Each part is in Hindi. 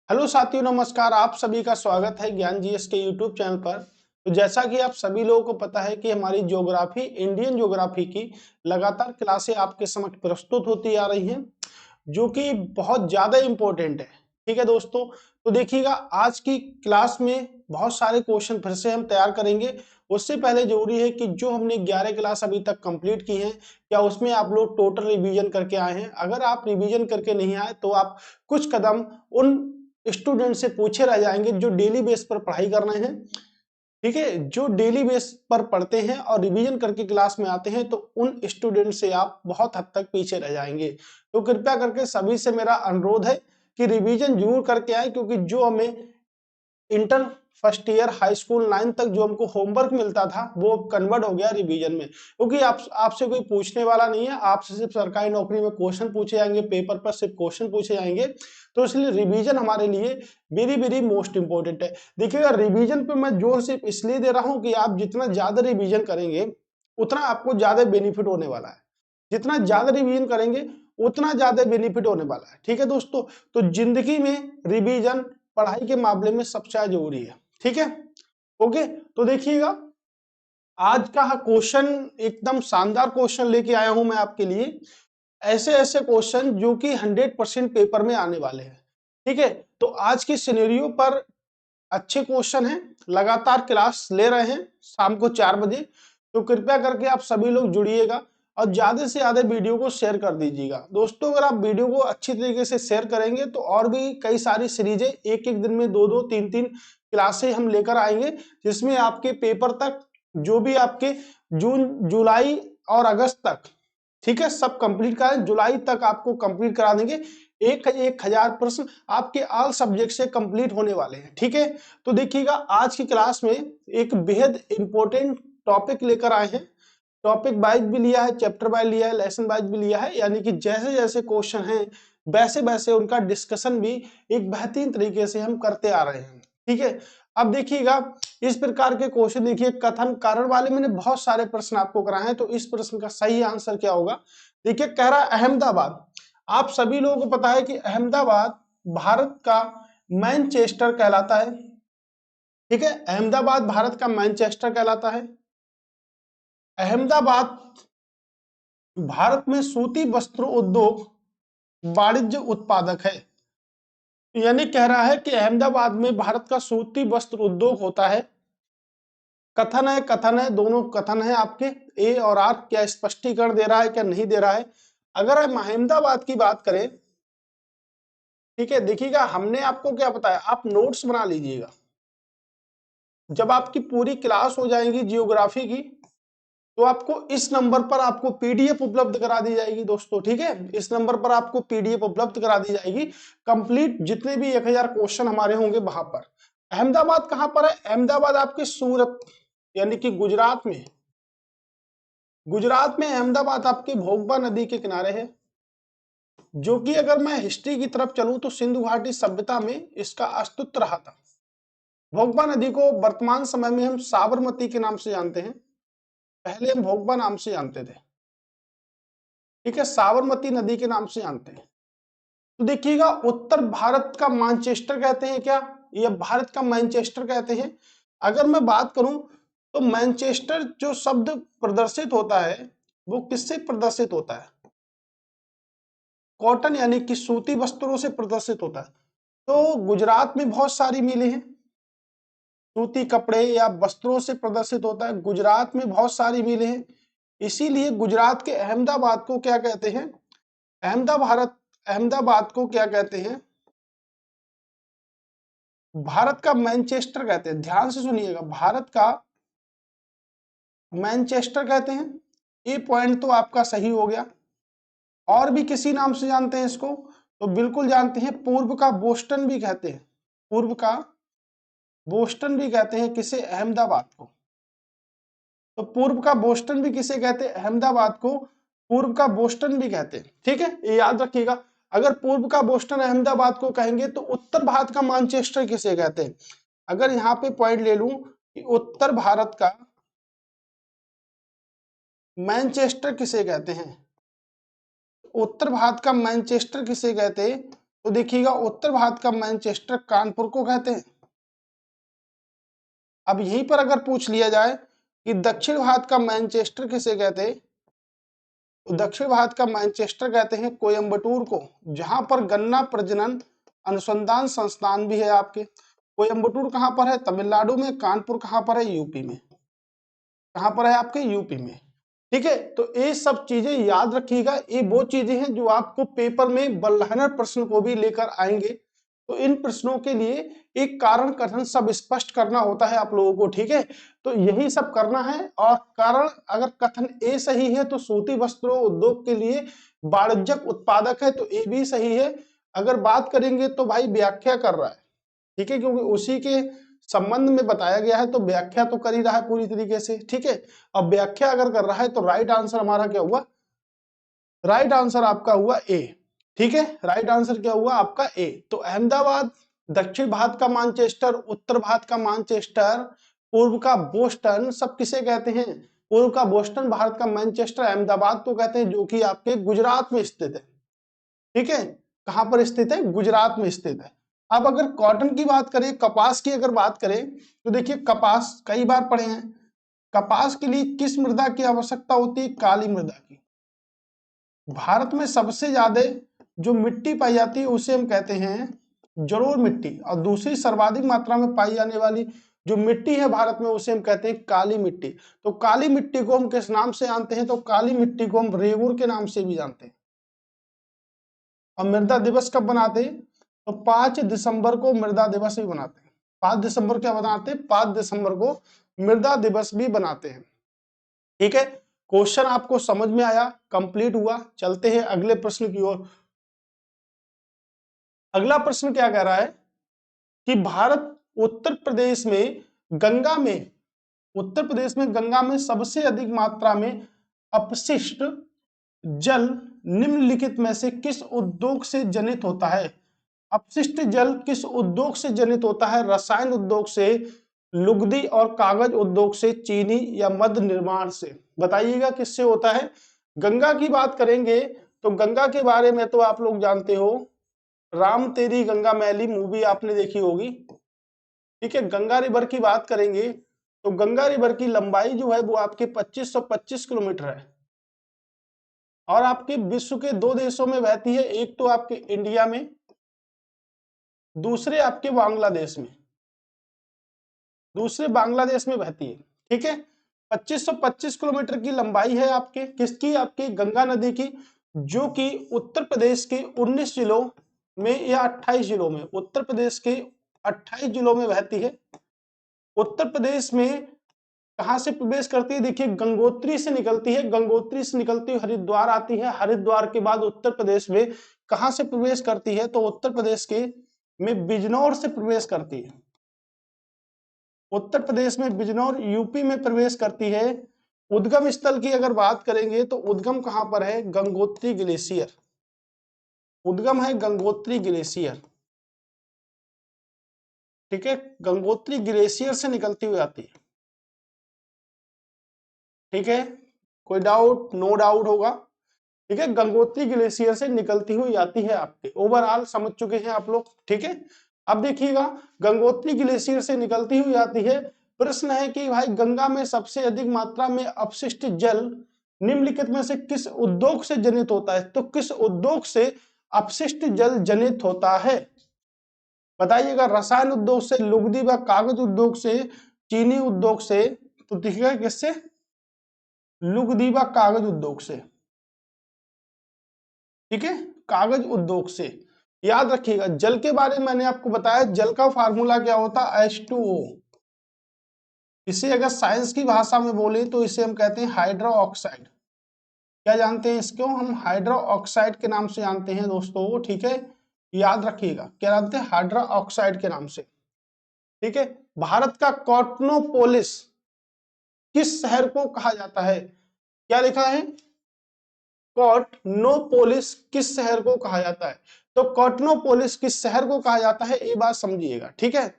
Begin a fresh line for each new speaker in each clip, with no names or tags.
हेलो साथियों, नमस्कार। आप सभी का स्वागत है ज्ञान जीएस के यूट्यूब चैनल पर। तो जैसा कि आप सभी लोगों को पता है कि हमारी ज्योग्राफी, इंडियन ज्योग्राफी की लगातार क्लासें आपके समक्ष प्रस्तुत होती आ रही हैं, जो कि बहुत ज्यादा इंपॉर्टेंट है। ठीक है दोस्तों, तो देखिएगा आज की क्लास में बहुत सारे क्वेश्चन फिर से हम तैयार करेंगे। उससे पहले जरूरी है कि जो हमने 11 क्लास अभी तक कंप्लीट की हैं, क्या उसमें आप लोग टोटल रिवीजन करके आए हैं? अगर आप रिवीजन करके नहीं आए तो आप कुछ कदम उन स्टूडेंट से पूछे रह जाएंगे जो डेली बेस पर पढ़ाई कर रहे हैं। ठीक है, जो डेली बेस पर पढ़ते हैं और रिवीजन करके क्लास में आते हैं, तो उन स्टूडेंट से आप बहुत हद तक पीछे रह जाएंगे। तो कृपया करके सभी से मेरा अनुरोध है कि रिवीजन जरूर करके आए, क्योंकि जो हमें inter first year high school 9 तक जो हमको होमवर्क मिलता था वो कन्वर्ट हो गया रिवीजन में। क्योंकि आपसे कोई पूछने वाला नहीं है, आपसे सिर्फ सरकारी नौकरी में क्वेश्चन पूछे जाएंगे, पेपर पर सिर्फ क्वेश्चन पूछे जाएंगे। तो इसलिए रिवीजन हमारे लिए वेरी वेरी मोस्ट इंपॉर्टेंट है। देखिएगा, रिवीजन पे मैं जोर सिर्फ इसलिए दे रहा हूँ कि आप जितना ज्यादा रिवीजन करेंगे उतना आपको ज्यादा बेनिफिट होने वाला है। जितना ज्यादा रिवीजन करेंगे उतना ज्यादा बेनिफिट होने वाला है। ठीक है दोस्तों, तो जिंदगी में रिवीजन पढ़ाई के मामले में सबसे ज्यादा जरूरी है। ठीक है, ओके। तो देखिएगा, आज का क्वेश्चन एकदम शानदार क्वेश्चन लेके आया हूं मैं आपके लिए। ऐसे ऐसे क्वेश्चन जो कि 100% पेपर में आने वाले हैं। ठीक है, तो आज की सिनेरियो पर अच्छे क्वेश्चन हैं, लगातार क्लास ले रहे हैं शाम को 4 बजे। तो कृपया करके आप सभी लोग जुड़िएगा और ज्यादा से ज्यादा वीडियो को शेयर कर दीजिएगा। दोस्तों, अगर आप वीडियो को अच्छी तरीके से शेयर करेंगे तो और भी कई सारी सीरीजें एक एक दिन में 2-2 3-3 क्लासें हम लेकर आएंगे, जिसमें आपके पेपर तक जो भी आपके जून जुलाई और अगस्त तक, ठीक है, सब कंप्लीट करा, जुलाई तक आपको कंप्लीट करा देंगे। 1000 प्रश्न आपके ऑल सब्जेक्ट से कंप्लीट होने वाले हैं। ठीक है, तो देखिएगा आज की क्लास में एक बेहद इंपॉर्टेंट टॉपिक लेकर आए हैं। टॉपिक वाइज भी लिया है, चैप्टर वाइज लिया है, लेसन वाइज भी लिया है, यानी कि जैसे जैसे क्वेश्चन हैं वैसे वैसे उनका डिस्कशन भी एक बेहतरीन तरीके से हम करते आ रहे हैं। ठीक है, अब देखिएगा इस प्रकार के क्वेश्चन, देखिए कथन कारण वाले मैंने बहुत सारे प्रश्न आपको कराए हैं। तो इस प्रश्न का सही आंसर क्या होगा? देखिए, कह रहा है अहमदाबाद। आप सभी लोगों को पता है कि अहमदाबाद भारत का मैनचेस्टर कहलाता है। ठीक है, अहमदाबाद भारत का मैनचेस्टर कहलाता है। अहमदाबाद भारत में सूती वस्त्र उद्योग वाणिज्य उत्पादक है। यानी कह रहा है कि अहमदाबाद में भारत का सूती वस्त्र उद्योग होता है। कथन है, दोनों कथन है आपके ए और आर। क्या स्पष्टीकरण दे रहा है, क्या नहीं दे रहा है? अगर हम अहमदाबाद की बात करें, ठीक है, देखिएगा हमने आपको क्या बताया, आप नोट्स बना लीजिएगा। जब आपकी पूरी क्लास हो जाएगी जियोग्राफी की, तो आपको इस नंबर पर आपको पीडीएफ उपलब्ध करा दी जाएगी दोस्तों। ठीक है, इस नंबर पर आपको पीडीएफ उपलब्ध करा दी जाएगी, कंप्लीट जितने भी 1000 क्वेश्चन हमारे होंगे वहां पर। अहमदाबाद कहां पर है? अहमदाबाद आपके सूरत यानी कि गुजरात में। गुजरात में अहमदाबाद आपके भोगबा नदी के किनारे है, जो कि अगर मैं हिस्ट्री की तरफ चलूं तो सिंधु घाटी सभ्यता में इसका अस्तित्व रहा था। भोगबा नदी को वर्तमान समय में हम साबरमती के नाम से जानते हैं, पहले हम भोगबा नाम से जानते थे। ठीक है, साबरमती नदी के नाम से जानते हैं। तो देखिएगा, उत्तर भारत का मानचेस्टर कहते हैं क्या, या भारत का मैनचेस्टर कहते हैं? अगर मैं बात करूं तो मैनचेस्टर जो शब्द प्रदर्शित होता है वो किससे प्रदर्शित होता है? कॉटन यानी कि सूती वस्त्रों से प्रदर्शित होता है। तो गुजरात में बहुत सारी मिलें हैं, सूती कपड़े या वस्त्रों से प्रदर्शित होता है। गुजरात में बहुत सारी मिलें हैं, इसीलिए गुजरात के अहमदाबाद को क्या कहते हैं? अहमदाबाद को क्या कहते हैं? भारत का मैनचेस्टर कहते हैं। ध्यान से सुनिएगा, भारत का मैनचेस्टर कहते हैं। ये पॉइंट तो आपका सही हो गया। और भी किसी नाम से जानते हैं इसको? तो बिल्कुल जानते हैं, पूर्व का बोस्टन भी कहते हैं। पूर्व का बोस्टन भी कहते हैं किसे? अहमदाबाद को। तो पूर्व का बोस्टन भी किसे कहते हैं? अहमदाबाद को पूर्व का बोस्टन भी कहते हैं। ठीक है, ये याद रखिएगा। अगर पूर्व का बोस्टन अहमदाबाद को कहेंगे तो उत्तर भारत का मैनचेस्टर किसे कहते हैं? अगर यहाँ पे पॉइंट ले लूं कि उत्तर भारत का मैनचेस्टर किसे कहते हैं, उत्तर भारत का मैनचेस्टर किसे कहते हैं, तो देखिएगा उत्तर भारत का मैनचेस्टर कानपुर को कहते हैं। अब यहीं पर अगर पूछ लिया जाए कि दक्षिण भारत का मैनचेस्टर किसे कहते हैं, तो दक्षिण भारत का मैनचेस्टर कहते हैं कोयम्बटूर को, जहां पर गन्ना प्रजनन अनुसंधान संस्थान भी है आपके। कोयम्बटूर कहां पर है? तमिलनाडु में। कानपुर कहां पर है? यूपी में। कहां पर है? आपके यूपी में। ठीक है, तो ये सब चीजें याद रखिएगा। ये वो चीजें हैं जो आपको पेपर में बल्लहनर प्रश्न को भी लेकर आएंगे। तो इन प्रश्नों के लिए एक कारण कथन सब स्पष्ट करना होता है आप लोगों को। ठीक है, तो यही सब करना है। और कारण अगर कथन ए सही है तो सूती वस्त्रों उद्योग के लिए वाणिज्यिक उत्पादक है, तो ए भी सही है। अगर बात करेंगे तो भाई व्याख्या कर रहा है। ठीक है, क्योंकि उसी के संबंध में बताया गया है, तो व्याख्या तो कर ही रहा है पूरी तरीके से। ठीक है, अब व्याख्या अगर कर रहा है तो राइट आंसर हमारा क्या हुआ? राइट आंसर आपका हुआ ए। ठीक है, राइट आंसर क्या हुआ आपका? ए। तो अहमदाबाद दक्षिण भारत का मानचेस्टर, उत्तर भारत का मानचेस्टर, पूर्व का बोस्टन, सब किसे कहते हैं? पूर्व का बोस्टन, भारत का मैनचेस्टर, अहमदाबाद को कहते हैं, जो कि आपके गुजरात में स्थित है। ठीक है, कहां पर स्थित है? गुजरात में स्थित है। अब अगर कॉटन की बात करें, कपास की अगर बात करें, तो देखिए कपास कई बार पढ़े हैं। कपास के लिए किस मृदा की आवश्यकता होती है? काली मृदा की। भारत में सबसे ज्यादा जो मिट्टी पाई जाती है उसे हम कहते हैं जलोढ़ मिट्टी, और दूसरी सर्वाधिक मात्रा में पाई जाने वाली जो मिट्टी है भारत में उसे हम कहते हैं काली मिट्टी। तो काली मिट्टी को हम किस नाम से जानते हैं? तो काली मिट्टी को हम रेगुर के नाम से भी जानते हैं। और मृदा दिवस कब बनाते हैं? तो 5 दिसंबर को मृदा दिवस भी बनाते हैं। 5 दिसंबर क्या बनाते हैं? 5 दिसंबर को मृदा दिवस भी बनाते हैं। ठीक है, क्वेश्चन आपको समझ में आया, कंप्लीट हुआ। चलते हैं अगले प्रश्न की ओर। अगला प्रश्न क्या कह रहा है कि भारत उत्तर प्रदेश में गंगा में, उत्तर प्रदेश में गंगा में सबसे अधिक मात्रा में अपशिष्ट जल निम्नलिखित में से किस उद्योग से जनित होता है? अपशिष्ट जल किस उद्योग से जनित होता है? रसायन उद्योग से, लुगदी और कागज उद्योग से, चीनी या मद्य निर्माण से? बताइएगा किससे होता है। गंगा की बात करेंगे तो गंगा के बारे में तो आप लोग जानते हो, राम तेरी गंगा मैली मूवी आपने देखी होगी। ठीक है, गंगा रिवर की बात करेंगे तो गंगा रिवर की लंबाई जो है वो आपके 2525 किलोमीटर है, और आपके विश्व के 2 देशों में बहती है। एक तो आपके इंडिया में, दूसरे आपके बांग्लादेश में, दूसरे बांग्लादेश में बहती है। ठीक है, 2525 किलोमीटर की लंबाई है आपके किसकी? आपकी गंगा नदी की, जो कि उत्तर प्रदेश के 19 जिलों में या 28 जिलों में, उत्तर प्रदेश के 28 जिलों में बहती है। उत्तर प्रदेश में कहां से प्रवेश करती है? देखिए गंगोत्री से निकलती है, गंगोत्री से निकलती हुई हरिद्वार आती है, हरिद्वार के बाद उत्तर प्रदेश में कहां से प्रवेश करती है? तो उत्तर प्रदेश के में बिजनौर से प्रवेश करती है। उत्तर प्रदेश में बिजनौर, यूपी में प्रवेश करती है। उद्गम स्थल की अगर बात करेंगे तो उद्गम कहां पर है? गंगोत्री ग्लेशियर, उद्गम है गंगोत्री ग्लेशियर। ठीक है, गंगोत्री ग्लेशियर से निकलती हुई आती है। ठीक है, कोई डाउट? नो डाउट होगा। ठीक है, गंगोत्री ग्लेशियर से निकलती हुई आती है आपके। ओवरऑल समझ चुके हैं आप लोग। ठीक है, अब देखिएगा गंगोत्री ग्लेशियर से निकलती हुई आती है। प्रश्न है कि भाई गंगा में सबसे अधिक मात्रा में अपशिष्ट जल निम्नलिखित में से किस उद्योग से जनित होता है? तो किस उद्योग से अपशिष्ट जल जनित होता है? बताइएगा। रसायन उद्योग से, लुगदी व कागज उद्योग से, चीनी उद्योग से? तो देखिएगा किससे? लुगदी व कागज उद्योग से। ठीक है, कागज उद्योग से। याद रखिएगा, जल के बारे में मैंने आपको बताया, जल का फार्मूला क्या होता है? H2O। इसे अगर साइंस की भाषा में बोले तो इसे हम कहते हैं हाइड्रो ऑक्साइड। क्या जानते हैं इसको? हम हाइड्रो ऑक्साइड के नाम से जानते हैं दोस्तों। ठीक है, याद रखिएगा, क्या जानते हैं? हाइड्रो ऑक्साइड के नाम से। ठीक है, भारत का कॉटनोपोलिस किस शहर को कहा जाता है? क्या लिखा है? कॉटनोपोलिस किस शहर को कहा जाता है? तो कॉटनोपोलिस किस शहर को कहा जाता है, ये बात समझिएगा। ठीक है,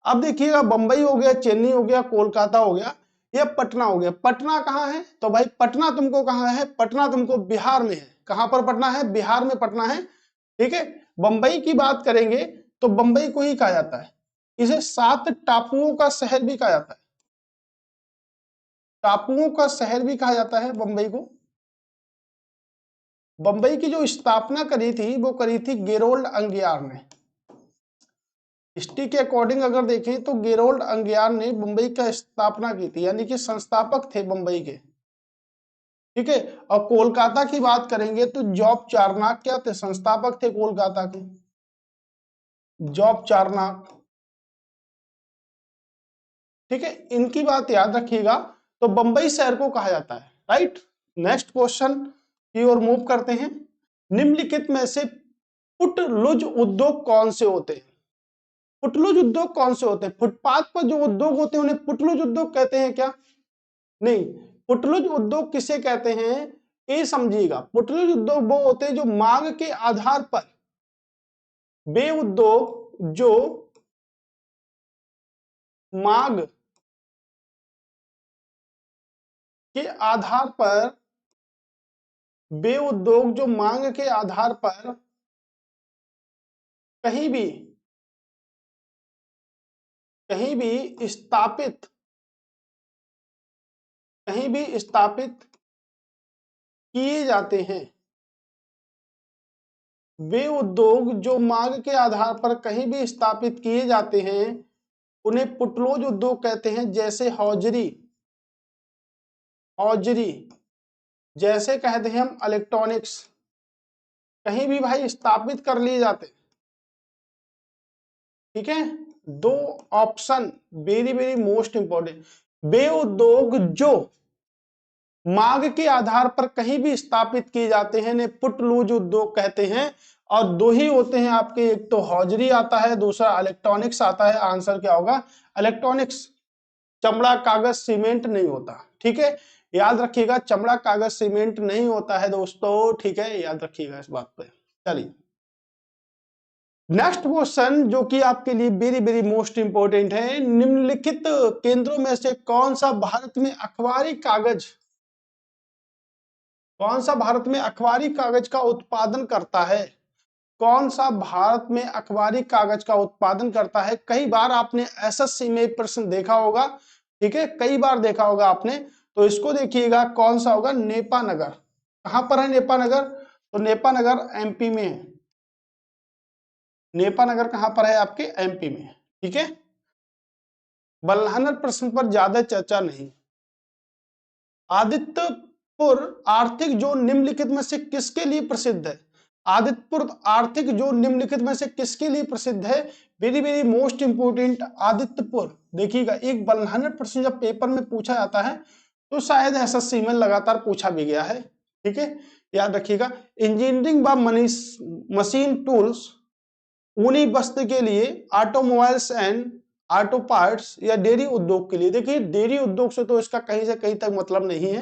अब देखिएगा, बंबई हो गया, चेन्नई हो गया, कोलकाता हो गया, ये पटना हो गया। पटना कहाँ है? तो भाई पटना तुमको कहाँ है? पटना तुमको बिहार में है। कहां पर पटना है? बिहार में पटना है। ठीक है, बंबई की बात करेंगे तो बंबई को ही कहा जाता है, इसे 7 टापुओं का शहर भी कहा जाता है, टापुओं का शहर भी कहा जाता है बंबई को। बंबई की जो स्थापना करी थी वो करी थी गेरोल्ड अंगियार ने। हिस्ट्री के अकॉर्डिंग अगर देखें तो गेरोल्ड अंगियार ने बंबई का स्थापना की थी, यानी कि संस्थापक थे बंबई के। ठीक है, और कोलकाता की बात करेंगे तो जॉब चारनाक क्या थे, संस्थापक थे कोलकाता के, जॉब चारनाक। ठीक है, इनकी बात याद रखिएगा। तो बंबई शहर को कहा जाता है, राइट। नेक्स्ट क्वेश्चन की ओर मूव करते हैं। निम्नलिखित में से फुटलुज उद्योग कौन से होते हैं? फुटलुज उद्योग कौन से होते हैं? फुटपाथ पर जो उद्योग होते हैं उन्हें फुटलुज उद्योग कहते हैं क्या? नहीं, फुटलुज उद्योग किसे कहते हैं ये समझिएगा। फुटलुज उद्योग वो होते हैं जो मांग के आधार पर, वे उद्योग जो मांग के आधार पर, वे उद्योग जो मांग के आधार पर कहीं भी स्थापित किए जाते हैं। वे उद्योग जो मांग के आधार पर कहीं भी स्थापित किए जाते हैं उन्हें फुटलुज उद्योग कहते हैं। जैसे हौजरी, जैसे कहते हैं हम इलेक्ट्रॉनिक्स, कहीं भी भाई स्थापित कर लिए जाते। ठीक है, 2 option very very most important. वे उद्योग जो मांग के आधार पर कहीं भी स्थापित किए जाते हैं ने फुटलुज उद्योग कहते हैं। और 2 ही होते हैं आपके, एक तो हौजरी आता है, दूसरा इलेक्ट्रॉनिक्स आता है। आंसर क्या होगा? इलेक्ट्रॉनिक्स। चमड़ा कागज सीमेंट नहीं होता। ठीक है, याद रखिएगा, चमड़ा कागज सीमेंट नहीं होता है दोस्तों। ठीक है, याद रखिएगा इस बात पे। चलिए नेक्स्ट क्वेश्चन जो कि आपके लिए वेरी वेरी मोस्ट इंपोर्टेंट है। निम्नलिखित केंद्रों में से कौन सा भारत में अखबारी कागज का उत्पादन करता है? कौन सा भारत में अखबारी कागज का उत्पादन करता है? कई बार आपने एसएससी में प्रश्न देखा होगा। ठीक है, कई बार देखा होगा आपने। तो इसको देखिएगा कौन सा होगा? नेपानगर। कहां पर है नेपानगर? तो नेपानगर एमपी में है। नेपानगर कहां पर है? आपके एमपी में। ठीक है, बल्हानर प्रश्न पर ज्यादा चर्चा नहीं। आदित्यपुर आर्थिक जोन निम्नलिखित में से किसके लिए प्रसिद्ध है? आदित्यपुर आर्थिक जोन निम्नलिखित में से किसके लिए प्रसिद्ध है? Very very most important, Adityapur. देखिएगा, एक बल्हानर प्रश्न जब पेपर में पूछा जाता है तो शायद एसएससी में लगातार पूछा भी गया है। ठीक है, याद रखिएगा। इंजीनियरिंग व मशीन टूल्स, ऊनी वस्त्र के लिए, ऑटोमोबाइल्स एंड ऑटो पार्ट्स, या डेयरी उद्योग के लिए। देखिए, डेयरी उद्योग से तो इसका कहीं से कहीं तक मतलब नहीं है,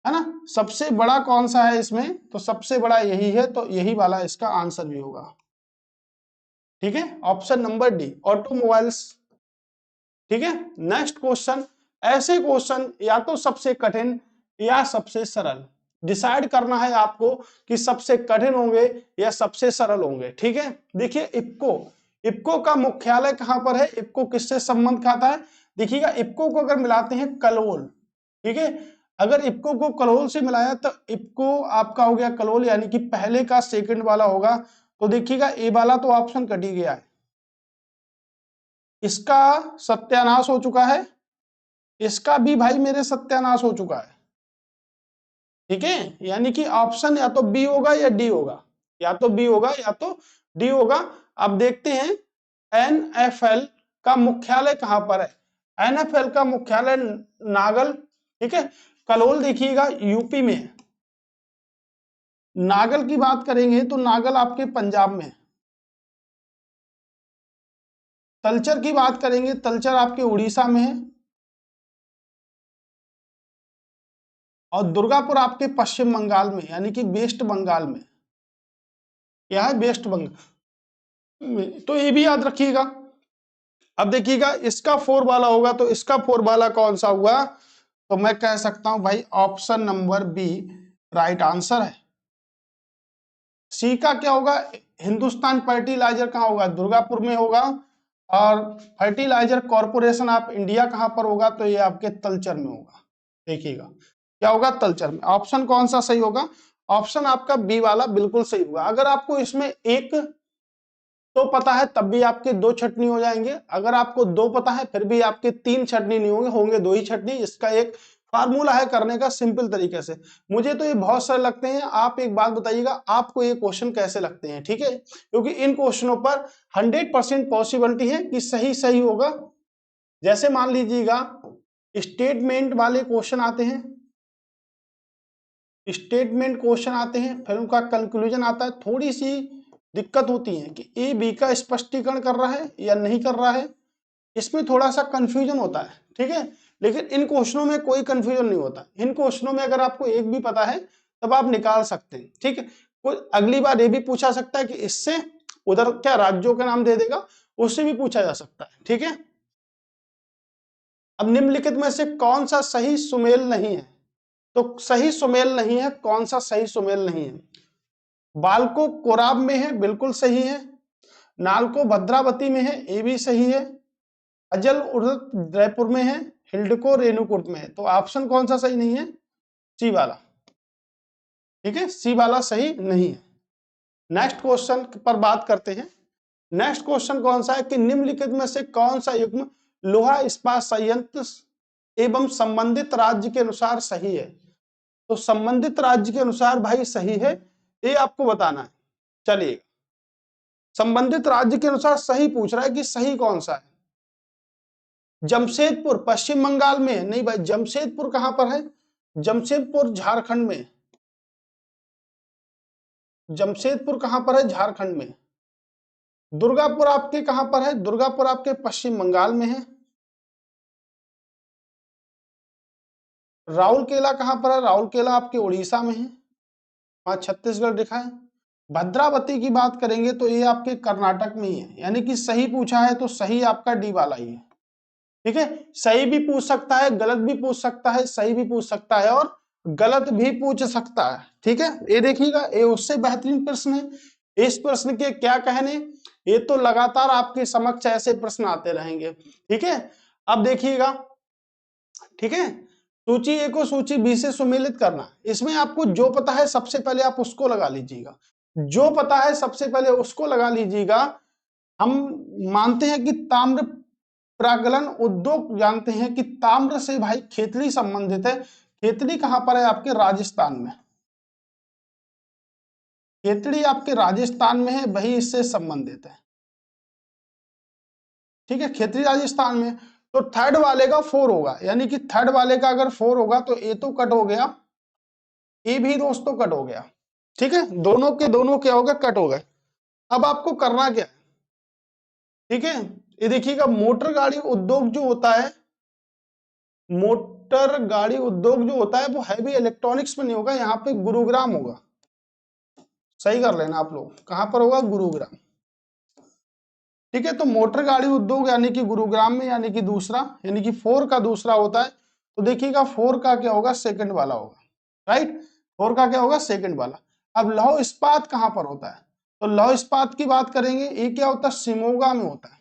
है ना। सबसे बड़ा कौन सा है इसमें? तो सबसे बड़ा यही है, तो यही वाला इसका आंसर भी होगा। ठीक है, ऑप्शन नंबर डी, ऑटोमोबाइल्स। ठीक है, नेक्स्ट क्वेश्चन। ऐसे क्वेश्चन या तो सबसे कठिन या सबसे सरल, डिसाइड करना है आपको कि सबसे कठिन होंगे या सबसे सरल होंगे। ठीक है, देखिए इफ्को का मुख्यालय कहां पर है? इफ्को किससे संबंध खाता है? देखिएगा, इफ्को को अगर मिलाते हैं कलोल। ठीक है, अगर इफ्को को कलोल से मिलाया तो इफ्को आपका हो गया कलोल, यानी कि पहले का सेकंड वाला होगा। तो देखिएगा, ए वाला तो ऑप्शन कट ही गया है, इसका सत्यानाश हो चुका है, इसका भी भाई मेरे सत्यानाश हो चुका है। ठीक है, यानी कि ऑप्शन या तो बी होगा या डी होगा, या तो बी होगा या तो डी होगा। अब देखते हैं एनएफएल का मुख्यालय कहां पर है? एनएफएल का मुख्यालय नागल। ठीक है, कलोल देखिएगा यूपी में है। नागल की बात करेंगे तो नागल आपके पंजाब में है। तलचर की बात करेंगे, तलचर आपके उड़ीसा में है। और दुर्गापुर आपके पश्चिम बंगाल में, यानी कि वेस्ट बंगाल में। क्या है? वेस्ट बंगाल। तो ये भी याद रखिएगा। अब देखिएगा, इसका 4 वाला होगा तो इसका 4 वाला कौन सा हुआ? तो मैं कह सकता हूं भाई option number B right answer है। सी का क्या होगा? हिंदुस्तान फर्टिलाइजर कहाँ होगा, दुर्गापुर में होगा। और फर्टिलाइजर कॉर्पोरेशन ऑफ इंडिया कहाँ पर होगा, तो ये आपके तलचर में होगा। देखिएगा क्या होगा, तलचर में। ऑप्शन कौन सा सही होगा, ऑप्शन आपका बी वाला बिल्कुल सही होगा। अगर आपको इसमें एक तो पता है तब भी आपके दो छटनी हो जाएंगे, अगर आपको दो पता है फिर भी आपके तीन छटनी नहीं होंगे, होंगे दो ही छटनी। इसका एक फार्मूला है करने का सिंपल तरीके से। मुझे तो ये बहुत सारे लगते हैं, आप एक बात बताइएगा आपको ये क्वेश्चन कैसे लगते हैं, ठीक है, क्योंकि इन क्वेश्चनों पर 100% पॉसिबिलिटी है कि सही सही होगा। जैसे मान लीजिएगा स्टेटमेंट वाले क्वेश्चन आते हैं, स्टेटमेंट क्वेश्चन आते हैं, फिर उनका कंक्लूजन आता है, थोड़ी सी दिक्कत होती है कि ए बी का स्पष्टीकरण कर रहा है या नहीं कर रहा है, इसमें थोड़ा सा कंफ्यूजन होता है, ठीक है। लेकिन इन क्वेश्चनों में कोई कंफ्यूजन नहीं होता। इन क्वेश्चनों में अगर आपको एक भी पता है तब आप निकाल सकते हैं, ठीक है। कोई अगली बार ये भी पूछा सकता है कि इससे उधर क्या राज्यों का नाम दे देगा, उससे भी पूछा जा सकता है, ठीक है। अब निम्नलिखित में से कौन सा सही सुमेल नहीं है, तो सही सुमेल नहीं है, कौन सा सही सुमेल नहीं है। बालको कोराब में है, बिल्कुल सही है। नालको भद्रावती में है, ये भी सही है। अजल उर्द जयपुर में है, हिल्डको रेणुकूट में है। तो ऑप्शन कौन सा सही नहीं है, सी वाला, ठीक है, सी वाला सही नहीं है। नेक्स्ट क्वेश्चन पर बात करते हैं। नेक्स्ट क्वेश्चन कौन सा है कि निम्नलिखित में से कौन सा युग्म लोहा इस्पात संयंत्र एवं संबंधित राज्य के अनुसार सही है। तो संबंधित राज्य के अनुसार भाई सही है, ये आपको बताना है। चलिए संबंधित राज्य के अनुसार सही पूछ रहा है कि सही कौन सा है। जमशेदपुर पश्चिम बंगाल में है, नहीं भाई, जमशेदपुर कहां पर है, जमशेदपुर झारखंड में। जमशेदपुर कहां पर है, झारखंड में। दुर्गापुर आपके कहां पर है, दुर्गापुर आपके पश्चिम बंगाल में है। राउरकेला कहां पर है, राउरकेला आपके उड़ीसा में है, वहां छत्तीसगढ़ लिखा है। भद्रावती की बात करेंगे तो ये आपके कर्नाटक में ही है, यानी कि सही पूछा है तो सही आपका डी वाला ही है, ठीक है। सही भी पूछ सकता है, गलत भी पूछ सकता है, सही भी पूछ सकता है और गलत भी पूछ सकता है, ठीक है। ये देखिएगा ये उससे बेहतरीन प्रश्न है। इस प्रश्न के क्या कहने, ये तो लगातार आपके समक्ष ऐसे प्रश्न आते रहेंगे, ठीक है। अब देखिएगा, ठीक है, सूची ए को सूची बी से सुमेलित करना। इसमें आपको जो पता है सबसे पहले आप उसको लगा लीजिएगा, जो पता है सबसे पहले उसको लगा लीजिएगा। हम मानते हैं कि ताम्र प्रागलन उद्योग, जानते हैं कि ताम्र से भाई खेतड़ी संबंधित है। खेतड़ी कहां पर है, आपके राजस्थान में। खेतड़ी आपके राजस्थान में है, वही इससे संबंधित है, ठीक है, खेतड़ी राजस्थान में। तो थर्ड वाले का 4 होगा, यानी कि थर्ड वाले का अगर 4 होगा तो ए तो कट हो गया, ए भी दोस्तों कट हो गया, ठीक है, दोनों के दोनों क्या हो गए, कट हो गए। अब आपको करना क्या है, ठीक है, ये देखिएगा मोटर गाड़ी उद्योग जो होता है, मोटर गाड़ी उद्योग जो होता है वो हैवी इलेक्ट्रॉनिक्स में नहीं होगा, यहाँ पे गुरुग्राम होगा। सही कर लेना आप लोग, कहां पर होगा, गुरुग्राम, ठीक है। तो मोटर गाड़ी उद्योग यानी कि गुरुग्राम में, यानी कि दूसरा, यानी कि 4 का दूसरा होता है। तो देखिएगा 4 का क्या होगा, सेकंड वाला होगा, राइट। 4 का क्या होगा, सेकंड वाला। अब लौह इस्पात कहां पर होता है, तो लौह इस्पात की बात करेंगे, ये क्या होता है, शिमोगा में होता है,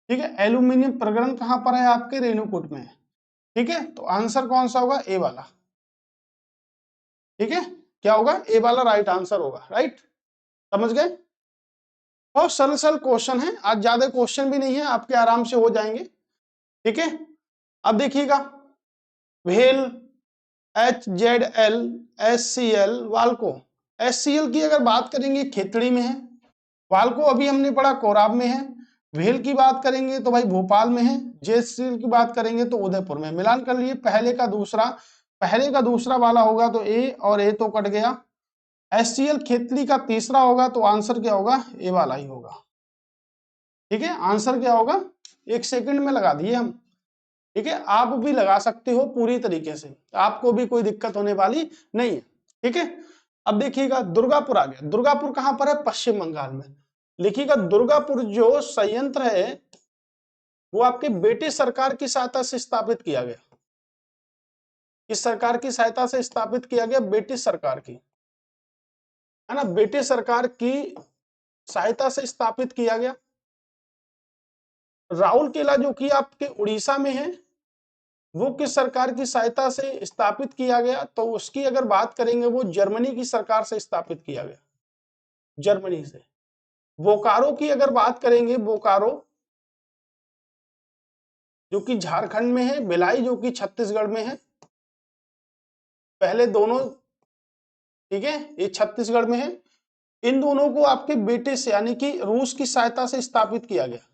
ठीक है। एल्यूमिनियम प्रकरण कहां पर है, आपके रेणुकूट में है, ठीक है। तो आंसर कौन सा होगा, ए वाला, ठीक है। क्या होगा, ए वाला राइट आंसर होगा, राइट, समझ गए। बहुत सरल सरल क्वेश्चन है, आज ज्यादा क्वेश्चन भी नहीं है, आपके आराम से हो जाएंगे, ठीक है। अब देखिएगा व्हेल, HZL, SCL, वाल्को। SCL की अगर बात करेंगे खेतड़ी में है, वाल्को अभी हमने पढ़ा कोराब में है। व्हेल की बात करेंगे तो भाई भोपाल में है। JCL की बात करेंगे तो उदयपुर में। मिलान कर लिए पहले का दूसरा, पहले का दूसरा वाला होगा तो ए, और ए तो कट गया। SCL खेतड़ी का तीसरा होगा तो आंसर क्या होगा, ए वाला ही होगा, ठीक है। आंसर क्या होगा, 1 सेकंड में लगा दिए हम, ठीक है। आप भी लगा सकते हो पूरी तरीके से, आपको भी कोई दिक्कत होने वाली नहीं है, ठीक है। अब देखिएगा दुर्गापुर आ गया। दुर्गापुर कहां पर है, पश्चिम बंगाल में। लिखिएगा दुर्गापुर जो संयंत्र है वो आपके ब्रिटिश सरकार की सहायता से स्थापित किया गया। किस सरकार की सहायता से स्थापित किया गया, ब्रिटिश सरकार की, है ना, ब्रिटिश सरकार की सहायता से स्थापित किया गया। राउरकेला जो कि आपके उड़ीसा में है, वो किस सरकार की सहायता से स्थापित किया गया? तो उसकी अगर बात करेंगे, वो जर्मनी की सरकार से स्थापित किया गया, जर्मनी से। बोकारो की अगर बात करेंगे, बोकारो जो कि झारखंड में है, भिलाई जो कि छत्तीसगढ़ में है, पहले दोनों, ठीक है, ये छत्तीसगढ़ में है। इन दोनों को आपके बेटे से यानी कि रूस की सहायता से स्थापित किया गया।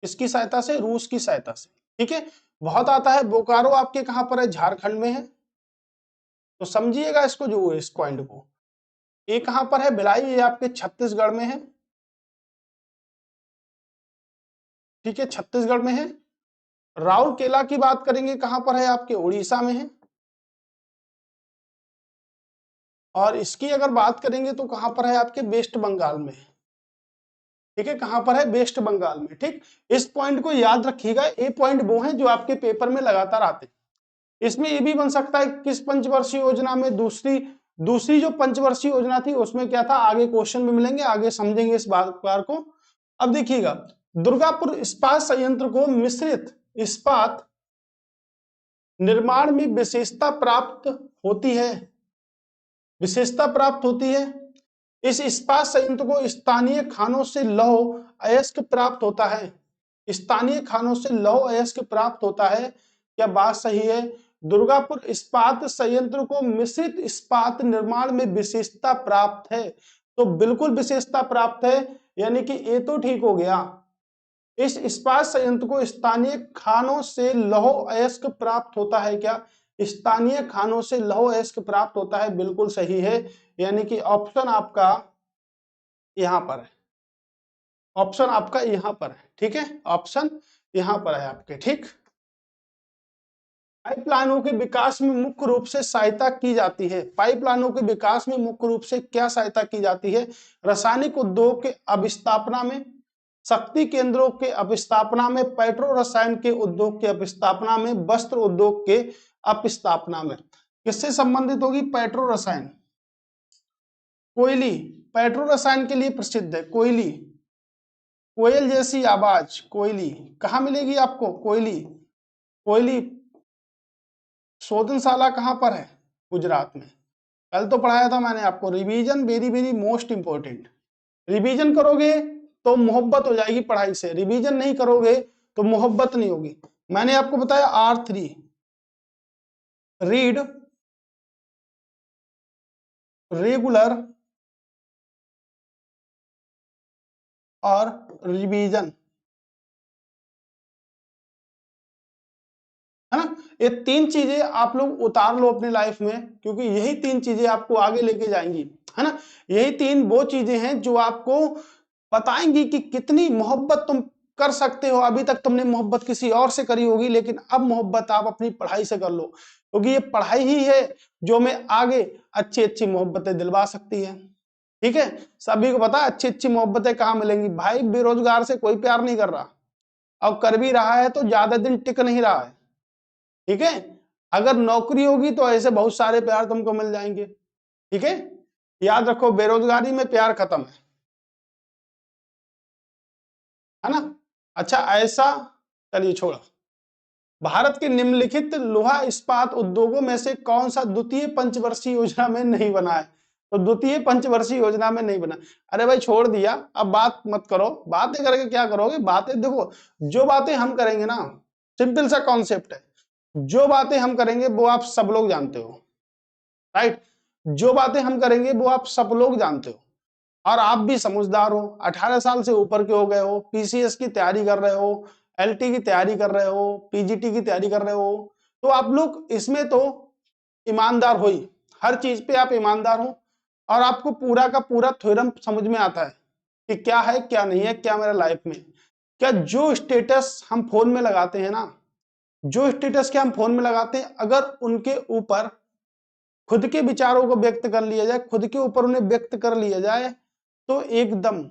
इसकी सहायता से, रूस की सहायता से, ठीक है। बहुत आता है। बोकारो आपके कहां पर है? झारखंड में है। तो समझिएगा इसको, जो इस पॉइंट को, ये कहां पर है? भिलाई, ये आपके छत्तीसगढ़ में है, ठीक है, छत्तीसगढ़ में है। राउरकेला की बात करेंगे, कहां पर है? आपके उड़ीसा में है। और इसकी अगर बात करेंगे तो कहां पर है? आपके वेस्ट बंगाल में, ठीक है, कहां पर है? वेस्ट बंगाल में, ठीक। इस पॉइंट को याद रखिएगा। ये पॉइंट वो हैं जो आपके पेपर में लगातार आते हैं। इसमें ये भी बन सकता है किस पंचवर्षीय योजना में, दूसरी दूसरी जो पंचवर्षीय योजना थी उसमें क्या था, आगे क्वेश्चन में मिलेंगे, आगे समझेंगे इस बात को। अब देखिएगा, दुर्गापुर इस्पात संयंत्र को मिश्रित इस्पात निर्माण में विशेषता प्राप्त होती है, विशेषता प्राप्त होती है। इस इस्पात संयंत्र को स्थानीय खानों से लौह अयस्क प्राप्त होता है, स्थानीय खानों से लौह अयस्क प्राप्त होता है। क्या बात सही है? दुर्गापुर इस्पात संयंत्र को मिश्रित इस्पात निर्माण में विशेषता प्राप्त है, तो बिल्कुल विशेषता प्राप्त है, यानी कि ये तो ठीक हो गया। इस इस्पात संयंत्र को स्थानीय खानों से लौह अयस्क प्राप्त होता है। क्या स्थानीय खानों से लौह अयस्क प्राप्त होता है? बिल्कुल सही है, यानी कि ऑप्शन आपका यहां पर है, ऑप्शन आपका यहां पर है, ठीक है, ऑप्शन यहां पर है आपके, ठीक। पाइपलाइनों के विकास में मुख्य रूप से सहायता की जाती है। पाइपलाइनों के विकास में मुख्य रूप से क्या सहायता की जाती है? रासायनिक उद्योग के अभिस्थापना में, शक्ति केंद्रों के अभिस्थापना में, पेट्रो रसायन के उद्योग के अभिस्थापना में, वस्त्र उद्योग के अभिस्थापना में। किससे संबंधित होगी? पेट्रो रसायन। कोयली पेट्रो रसायन के लिए प्रसिद्ध है। कोयली, कोयल जैसी आवाज, कोयली कहाँ मिलेगी आपको? कोयली, कोयली शोधनशाला कहां पर है? गुजरात में। कल तो पढ़ाया था मैंने आपको, revision very very most important. Revision करोगे तो मोहब्बत हो जाएगी पढ़ाई से, रिवीजन नहीं करोगे तो मोहब्बत नहीं होगी। मैंने आपको बताया R3, रीड, रेगुलर और रिवीजन, है ना। ये तीन चीजें आप लोग उतार लो अपने लाइफ में, क्योंकि यही तीन चीजें आपको आगे लेके जाएंगी, है ना। यही तीन वो चीजें हैं जो आपको बताएंगी कि कितनी मोहब्बत तुम कर सकते हो। अभी तक तुमने मोहब्बत किसी और से करी होगी, लेकिन अब मोहब्बत आप अपनी पढ़ाई से कर लो, क्योंकि ये पढ़ाई ही है जो मैं आगे अच्छी अच्छी मोहब्बतें दिलवा सकती है, ठीक है। सभी को पता है अच्छी अच्छी मोहब्बतें कहाँ मिलेंगी भाई? बेरोजगार से कोई प्यार नहीं कर रहा, और कर भी रहा है तो ज्यादा दिन टिक नहीं रहा है, ठीक है। अगर नौकरी होगी तो ऐसे बहुत सारे प्यार तुमको मिल जाएंगे, ठीक है। याद रखो, बेरोजगारी में प्यार खत्म है ना। अच्छा, ऐसा, चलिए छोड़ो। भारत के निम्नलिखित लोहा इस्पात उद्योगों में से कौन सा द्वितीय पंचवर्षीय योजना में नहीं बना है? तो द्वितीय पंचवर्षीय योजना में नहीं बना। अरे भाई छोड़ दिया, अब बात मत करो, बातें करके क्या करोगे? बातें देखो, जो बातें हम करेंगे ना, सिंपल सा कॉन्सेप्ट है, जो बातें हम करेंगे वो आप सब लोग जानते हो, राइट। जो बातें हम करेंगे वो आप सब लोग जानते हो, और आप भी समझदार हो, 18 साल से ऊपर के हो गए हो, पीसीएस की तैयारी कर रहे हो, एलटी की तैयारी कर रहे हो, पीजीटी की तैयारी कर रहे हो, तो आप लोग इसमें तो ईमानदार हो ही, हर चीज पे आप ईमानदार हो, और आपको पूरा का पूरा थ्योरम समझ में आता है कि क्या है क्या नहीं है, क्या मेरा लाइफ में क्या। जो स्टेटस हम फोन में लगाते हैं ना, जो स्टेटस के हम फोन में लगाते हैं, अगर उनके ऊपर खुद के विचारों को व्यक्त कर लिया जाए, खुद के ऊपर उन्हें व्यक्त कर लिया जाए, तो एकदम,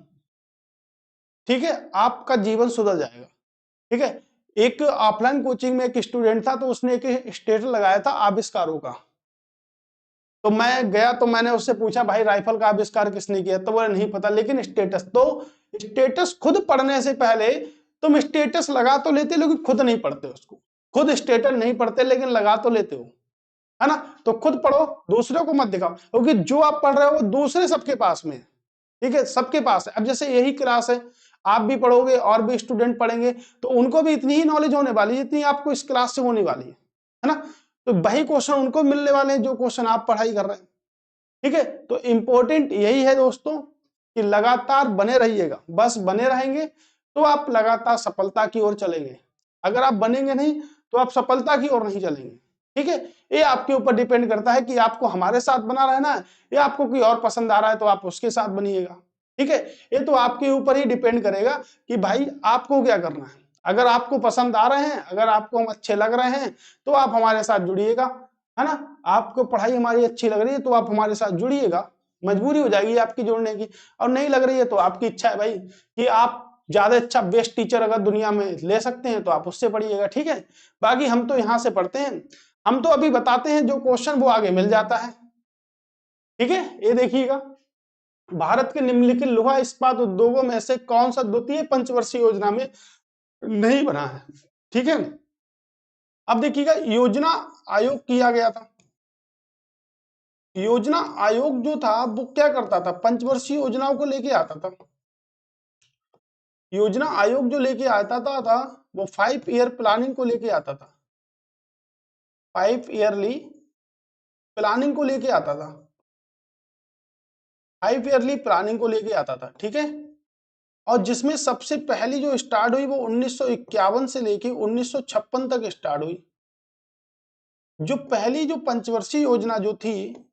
ठीक है, आपका जीवन सुधर जाएगा, ठीक है। एक ऑफलाइन कोचिंग में एक स्टूडेंट था, तो उसने एक स्टेटस लगाया था आविष्कारों का, तो मैं गया तो मैंने उससे पूछा भाई राइफल का आविष्कार किसने किया, तो वो नहीं पता, लेकिन स्टेटस, तो स्टेटस खुद पढ़ने से पहले तुम स्टेटस लगा तो लेते, लेकिन खुद नहीं पढ़ते उसको, खुद स्टेटस नहीं पढ़ते लेकिन लगा तो लेते हो, है ना। तो खुद पढ़ो, दूसरों को मत दिखाओ, क्योंकि जो आप पढ़ रहे हो वो दूसरे सबके पास में, ठीक है, सबके पास है। अब जैसे यही क्लास है, आप भी पढ़ोगे और भी स्टूडेंट पढ़ेंगे, तो उनको भी इतनी ही नॉलेज होने वाली है जितनी आपको इस क्लास से होने वाली है ना। तो वही क्वेश्चन उनको मिलने वाले हैं जो क्वेश्चन आप पढ़ाई कर रहे हैं, ठीक है। तो इंपॉर्टेंट यही है दोस्तों कि लगातार बने रहिएगा, बस बने रहेंगे तो आप लगातार सफलता की ओर चलेंगे। अगर आप बनेंगे नहीं तो आप सफलता की ओर नहीं चलेंगे, ठीक है। ये आपके ऊपर डिपेंड करता है कि आपको हमारे साथ बना रहना है या आपको कोई और पसंद आ रहा है तो आप उसके साथ बनिएगा, ठीक है। ये तो आपके ऊपर ही डिपेंड करेगा कि भाई आपको क्या करना है। अगर आपको पसंद आ रहे हैं, अगर आपको हम अच्छे लग रहे हैं तो आप हमारे साथ जुड़िएगा, है ना। आपको पढ़ाई हमारी अच्छी लग रही है तो आप हमारे साथ जुड़िएगा, मजबूरी हो जाएगी आपकी जुड़ने की। और नहीं लग रही है तो आपकी इच्छा है भाई कि आप ज्यादा अच्छा बेस्ट टीचर अगर दुनिया में ले सकते हैं तो आप उससे पढ़िएगा, ठीक है। बाकी हम तो यहाँ से पढ़ते हैं, हम तो अभी बताते हैं जो क्वेश्चन वो आगे मिल जाता है, ठीक है। ये देखिएगा, भारत के निम्नलिखित लोहा इस्पात उद्योगों में से कौन सा द्वितीय पंचवर्षीय योजना में नहीं बना है, ठीक है। अब देखिएगा, योजना आयोग किया गया था। योजना आयोग जो था वो क्या करता था, पंचवर्षीय योजनाओं को लेके आता था। योजना आयोग जो लेके आता था वो 5 ईयर प्लानिंग को लेके आता था, 5 ईयरली प्लानिंग को लेके आता था, 5 ईयरली प्लानिंग को लेके आता था, ठीक है। और जिसमें सबसे पहली जो स्टार्ट हुई वो 1951 से लेके 1956 तक स्टार्ट हुई। जो पहली जो पंचवर्षीय योजना जो थी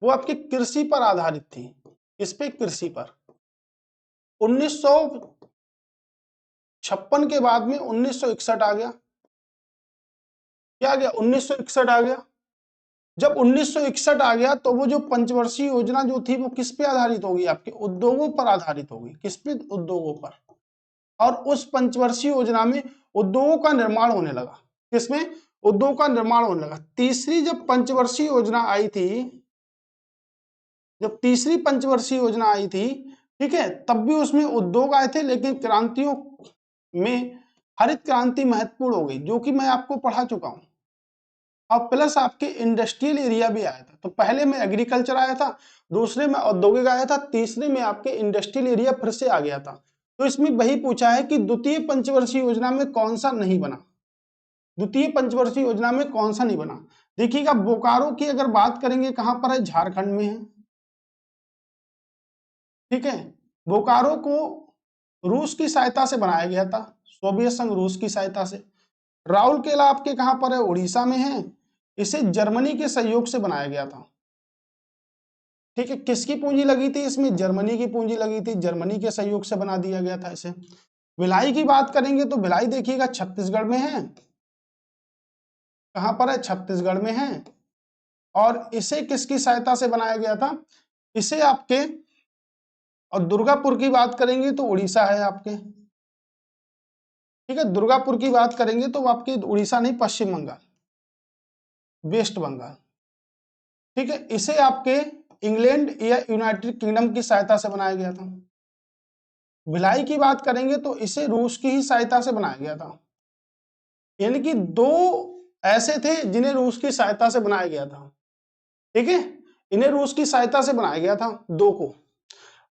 वो आपकी कृषि पर आधारित थी। इस पे कृषि पर 1956 के बाद में 1961 आ गया। क्या आ गया, 1961 आ गया। जब 1961 आ गया तो वो जो पंचवर्षीय योजना जो थी वो किस पे आधारित होगी, आपके उद्योगों पर आधारित होगी। किस पे, उद्योगों पर। और उस पंचवर्षीय योजना में उद्योगों का निर्माण होने लगा। किसमें, उद्योग का निर्माण होने लगा। तीसरी जब पंचवर्षीय योजना आई थी, जब तीसरी पंचवर्षीय योजना आई थी, ठीक है, तब भी उसमें उद्योग आए थे, लेकिन क्रांतियों में हरित क्रांति महत्वपूर्ण हो गई, जो कि मैं आपको पढ़ा चुका हूं। और प्लस आपके इंडस्ट्रियल एरिया भी आया था। तो पहले में एग्रीकल्चर आया था, दूसरे में औद्योगिक आया था, तीसरे में आपके इंडस्ट्रियल एरिया फिर से आ गया था। तो इसमें वही पूछा है कि द्वितीय पंचवर्षीय योजना में कौन सा नहीं बना, द्वितीय पंचवर्षीय योजना में कौन सा नहीं बना। देखिएगा, बोकारो की अगर बात करेंगे कहां पर है, झारखंड में है, ठीक है। बोकारो को रूस की सहायता से बनाया गया था, सोवियत संघ रूस की सहायता से। राउरकेला आपके कहां पर है, उड़ीसा में है। इसे जर्मनी के सहयोग से बनाया गया था, ठीक है। किसकी पूंजी लगी थी इसमें, जर्मनी की पूंजी लगी थी, जर्मनी के सहयोग से बना दिया गया था इसे। भिलाई की बात करेंगे तो भिलाई देखिएगा छत्तीसगढ़ में है। कहां पर है, छत्तीसगढ़ में है। और इसे किसकी सहायता से बनाया गया था, इसे आपके, और दुर्गापुर की बात करेंगे तो उड़ीसा है आपके, ठीक है। दुर्गापुर की बात करेंगे तो आपके उड़ीसा नहीं, पश्चिम बंगाल, वेस्ट बंगाल, ठीक है। इसे आपके इंग्लैंड या यूनाइटेड किंगडम की सहायता से बनाया गया था। भिलाई की बात करेंगे तो इसे रूस की ही सहायता से बनाया गया था। यानी कि दो ऐसे थे जिन्हें रूस की सहायता से बनाया गया था, ठीक है। इन्हें रूस की सहायता से बनाया गया था, दो को।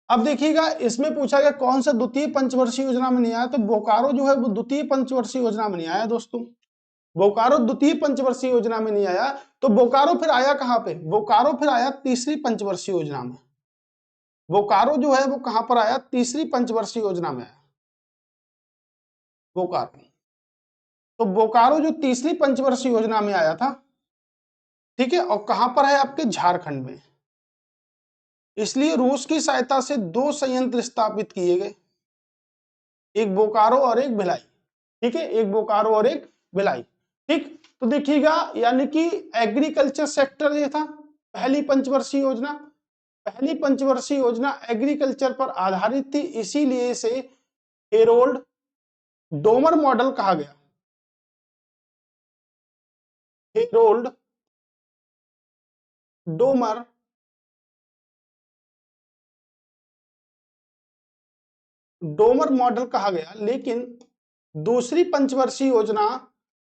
अब देखिएगा, इसमें पूछा गया कौन सा द्वितीय पंचवर्षीय योजना में नहीं आया, तो बोकारो जो है वो द्वितीय पंचवर्षीय योजना में नहीं आया दोस्तों। बोकारो द्वितीय पंचवर्षीय योजना में नहीं आया। तो बोकारो फिर आया कहां पे, बोकारो फिर आया तीसरी पंचवर्षीय योजना में। बोकारो जो है वो कहां पर आया, तीसरी पंचवर्षीय योजना में आया बोकारो। तो बोकारो जो तीसरी पंचवर्षीय योजना में आया था, ठीक है। और कहां पर है, आपके झारखंड में। इसलिए रूस की सहायता से दो संयंत्र स्थापित किए गए, एक बोकारो और एक भिलाई, ठीक है, एक बोकारो और एक भिलाई, ठीक। तो देखिएगा, यानी कि एग्रीकल्चर सेक्टर ये था पहली पंचवर्षीय योजना। पहली पंचवर्षीय योजना एग्रीकल्चर पर आधारित थी, इसीलिए इसे हेरोल्ड डोमर मॉडल कहा गया। हेरोल्ड डोमर डोमर मॉडल कहा गया। लेकिन दूसरी पंचवर्षीय योजना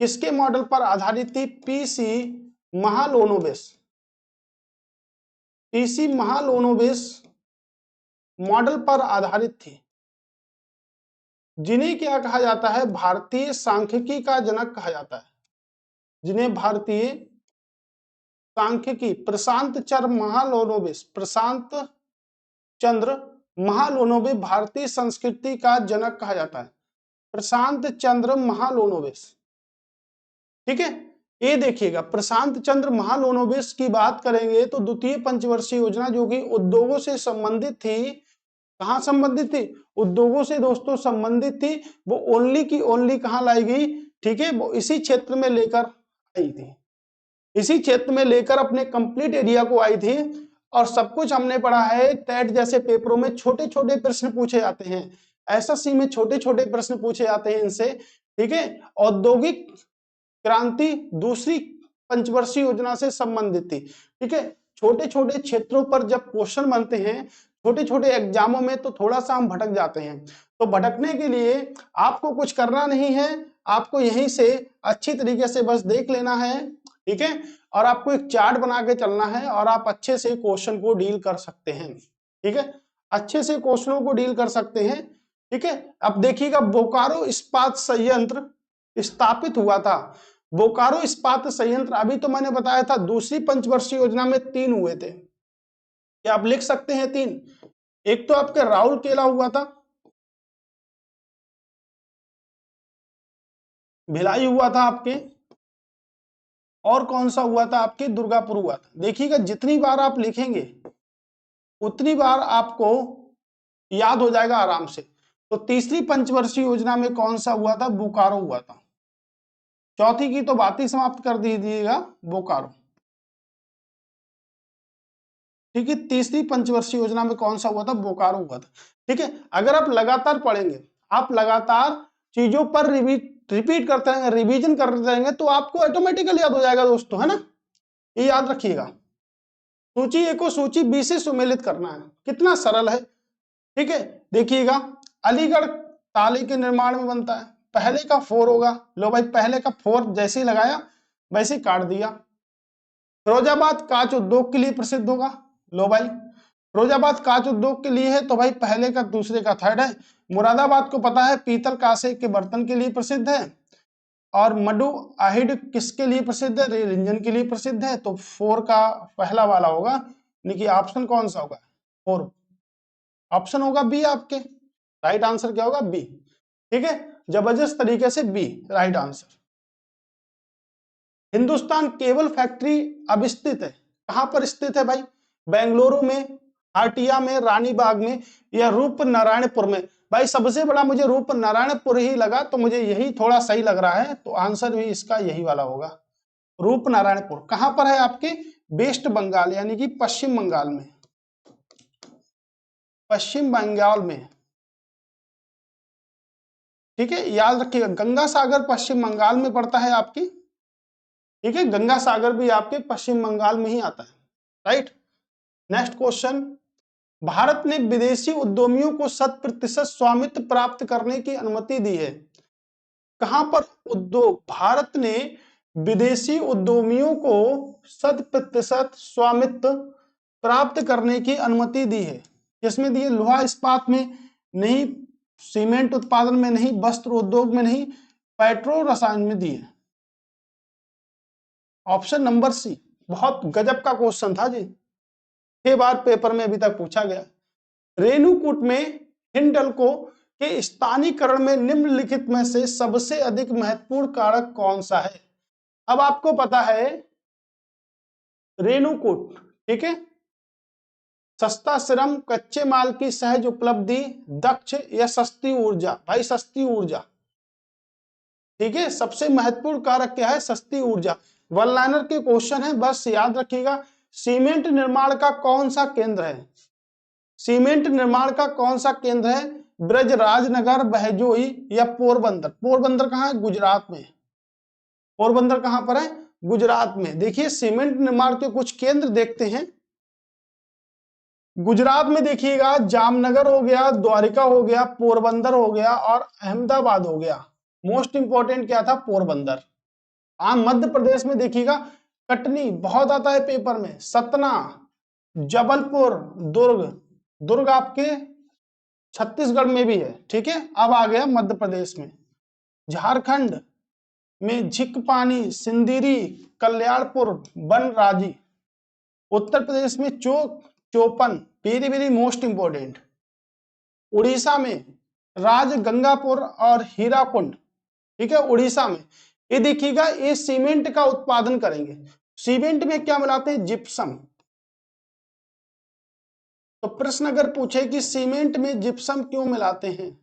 किसके मॉडल पर आधारित थी? PC Mahalanobis. PC Mahalanobis model पर आधारित थी, जिन्हें क्या कहा जाता है? भारतीय सांख्यिकी का जनक कहा जाता है, जिन्हें भारतीय सांख्यिकी प्रशांत चंद्र महालोनोबिस, प्रशांत चंद्र महालोनोबिस भारतीय संस्कृति का जनक कहा जाता है, प्रशांत चंद्र महालोनोबिस। ठीक है, ये देखिएगा, प्रशांत चंद्र महालोनोबिस की बात करेंगे तो द्वितीय पंचवर्षीय योजना जो कि उद्योगों से संबंधित थी, कहां संबंधित थी? उद्योगों से दोस्तों संबंधित थी। वो ओनली की ओनली कहां लाई गई? ठीक है, वो इसी क्षेत्र में लेकर आई थी, इसी क्षेत्र में लेकर अपने कंप्लीट एरिया को आई थी। और सब कुछ हमने पढ़ा है, टेट जैसे पेपरों में छोटे छोटे प्रश्न पूछे जाते हैं, एसएससी में छोटे छोटे प्रश्न पूछे जाते हैं इनसे। ठीक है, औद्योगिक क्रांति दूसरी पंचवर्षीय योजना से संबंधित थी। ठीक है, छोटे छोटे क्षेत्रों पर जब क्वेश्चन बनते हैं छोटे छोटे एग्जामों में तो थोड़ा सा हम भटक जाते हैं। तो भटकने के लिए आपको कुछ करना नहीं है, आपको यहीं से अच्छी तरीके से बस देख लेना है। ठीक है, और आपको एक चार्ट बना के चलना है और आप अच्छे से क्वेश्चन को डील कर सकते हैं। ठीक है, अच्छे से क्वेश्चनों को डील कर सकते हैं। ठीक है, अब देखिएगा, बोकारो इस्पात संयंत्र स्थापित हुआ था। बोकारो इस्पात संयंत्र, अभी तो मैंने बताया था दूसरी पंचवर्षीय योजना में 3 हुए थे, क्या आप लिख सकते हैं 3? एक तो आपके राउरकेला हुआ था, भिलाई हुआ था आपके, और कौन सा हुआ था? आपके दुर्गापुर हुआ था। देखिएगा, जितनी बार आप लिखेंगे उतनी बार आपको याद हो जाएगा आराम से। तो तीसरी पंचवर्षीय योजना में कौन सा हुआ था? बोकारो हुआ था। चौथी की तो बात ही समाप्त कर दीजिएगा, बोकारो। ठीक है, तीसरी पंचवर्षीय योजना में कौन सा हुआ था? बोकारो हुआ था। ठीक है, अगर आप लगातार पढ़ेंगे, आप लगातार चीजों पर रिपीट करते रहेंगे, रिवीजन करते रहेंगे, तो आपको ऑटोमेटिकली याद हो जाएगा दोस्तों, है ना? ये याद रखिएगा। सूची ए को सूची बी से सुमेलित करना है, कितना सरल है। ठीक है, देखिएगा, अलीगढ़ ताले के निर्माण में बनता है, पहले का 4 होगा। लो भाई, पहले का 4 जैसे ही लगाया वैसे ही काट दिया। फिरोजाबाद कांच उद्योग के लिए प्रसिद्ध होगा। लो भाई, फिरोजाबाद कांच उद्योग के लिए है तो भाई पहले का दूसरे का 3rd है। मुरादाबाद को पता है पीतल कांसे के बर्तन के लिए प्रसिद्ध है। और मडु आहिड किसके लिए प्रसिद्ध है? रेल इंजन के लिए प्रसिद्ध है। तो 4 का पहला वाला होगा, यानी कि ऑप्शन कौन सा होगा? 4 ऑप्शन होगा बी आपके। राइट आंसर क्या होगा? बी। ठीक है, जबरदस्त तरीके से B right answer. Hindustan cable factory अब स्थित है, कहां पर स्थित है भाई? बेंगलुरु में, हाटिया में, रानीबाग में, या रूप नारायणपुर में? भाई सबसे बड़ा मुझे रूप नारायणपुर ही लगा, तो मुझे यही थोड़ा सही लग रहा है, तो आंसर भी इसका यही वाला होगा, रूप नारायणपुर। कहां पर है? आपके वेस्ट बंगाल, यानी कि पश्चिम बंगाल में, पश्चिम बंगाल में। ठीक है, याद रखिएगा, गंगा सागर पश्चिम बंगाल में पड़ता है आपकी। ठीक है, गंगा सागर भी आपके पश्चिम बंगाल में ही आता है। राइट, नेक्स्ट क्वेश्चन, भारत ने विदेशी उद्यमियों को 100% स्वामित्व प्राप्त करने की अनुमति दी है। कहां पर उद्योग? भारत ने विदेशी उद्यमियों को 100% स्वामित्व प्राप्त करने की अनुमति दी है। किसमें दी है? लोहा इस्पात में नहीं, सीमेंट उत्पादन में नहीं, वस्त्र उद्योग में नहीं, पेट्रो रसायन में दी है। Option number C. बहुत गजब का क्वेश्चन था जी, 6 बार पेपर में अभी तक पूछा गया। रेणुकूट में हिंडल्को के स्थानीयकरण में निम्नलिखित में से सबसे अधिक महत्वपूर्ण कारक कौन सा है? अब आपको पता है रेणुकूट, ठीक है, सस्ता श्रम, कच्चे माल की सहज उपलब्धि, दक्ष या सस्ती ऊर्जा? भाई सस्ती ऊर्जा। ठीक है, सबसे महत्वपूर्ण कारक क्या है? सस्ती ऊर्जा। वन लाइनर के क्वेश्चन है, बस याद रखिएगा। सीमेंट निर्माण का कौन सा केंद्र है? सीमेंट निर्माण का कौन सा केंद्र है? ब्रजराजनगर, बहजोई या पोरबंदर? पोरबंदर कहां है? गुजरात में। पोरबंदर कहां पर है? गुजरात में। देखिए सीमेंट निर्माण के कुछ केंद्र देखते हैं। गुजरात में देखिएगा जामनगर हो गया, द्वारिका हो गया, पोरबंदर हो गया और अहमदाबाद हो गया। मोस्ट इंपॉर्टेंट क्या था? पोरबंदर। मध्य प्रदेश में देखिएगा कटनी बहुत आता है पेपर में, सतना, जबलपुर, दुर्ग। दुर्ग आपके छत्तीसगढ़ में भी है, ठीक है। अब आ गया मध्य प्रदेश में, झारखंड में झिकपानी, सिंदरी, कल्याणपुर, बनराजी। उत्तर प्रदेश में Chopan, very very most important. Orissa में राजगंगापुर और हीराकुंड, ठीक है, उड़ीसा में। ये देखिएगा ये सीमेंट का उत्पादन करेंगे। सीमेंट में क्या मिलाते हैं? जिप्सम। तो प्रश्न अगर पूछे कि सीमेंट में जिप्सम क्यों मिलाते हैं,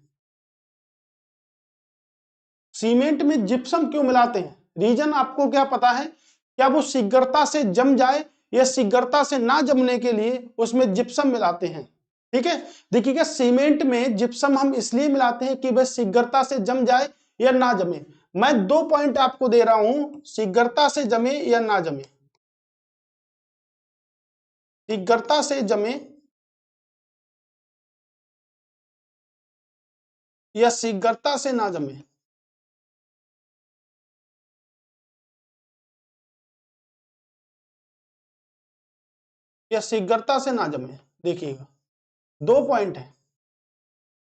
सीमेंट में जिप्सम क्यों मिलाते हैं, रीजन आपको क्या पता है? क्या वो शीघ्रता से जम जाए या शीघ्रता से ना जमने के लिए उसमें जिप्सम मिलाते हैं, ठीक है। देखिएगा सीमेंट में जिप्सम हम इसलिए मिलाते हैं कि वह शीघ्रता से जम जाए या ना जमे। मैं 2 पॉइंट आपको दे रहा हूं, शीघ्रता से जमे या ना जमे। शीघ्रता से जमे या शीघ्रता से ना जमे। या शीघ्रता से ना जमे। देखिएगा 2 पॉइंट है।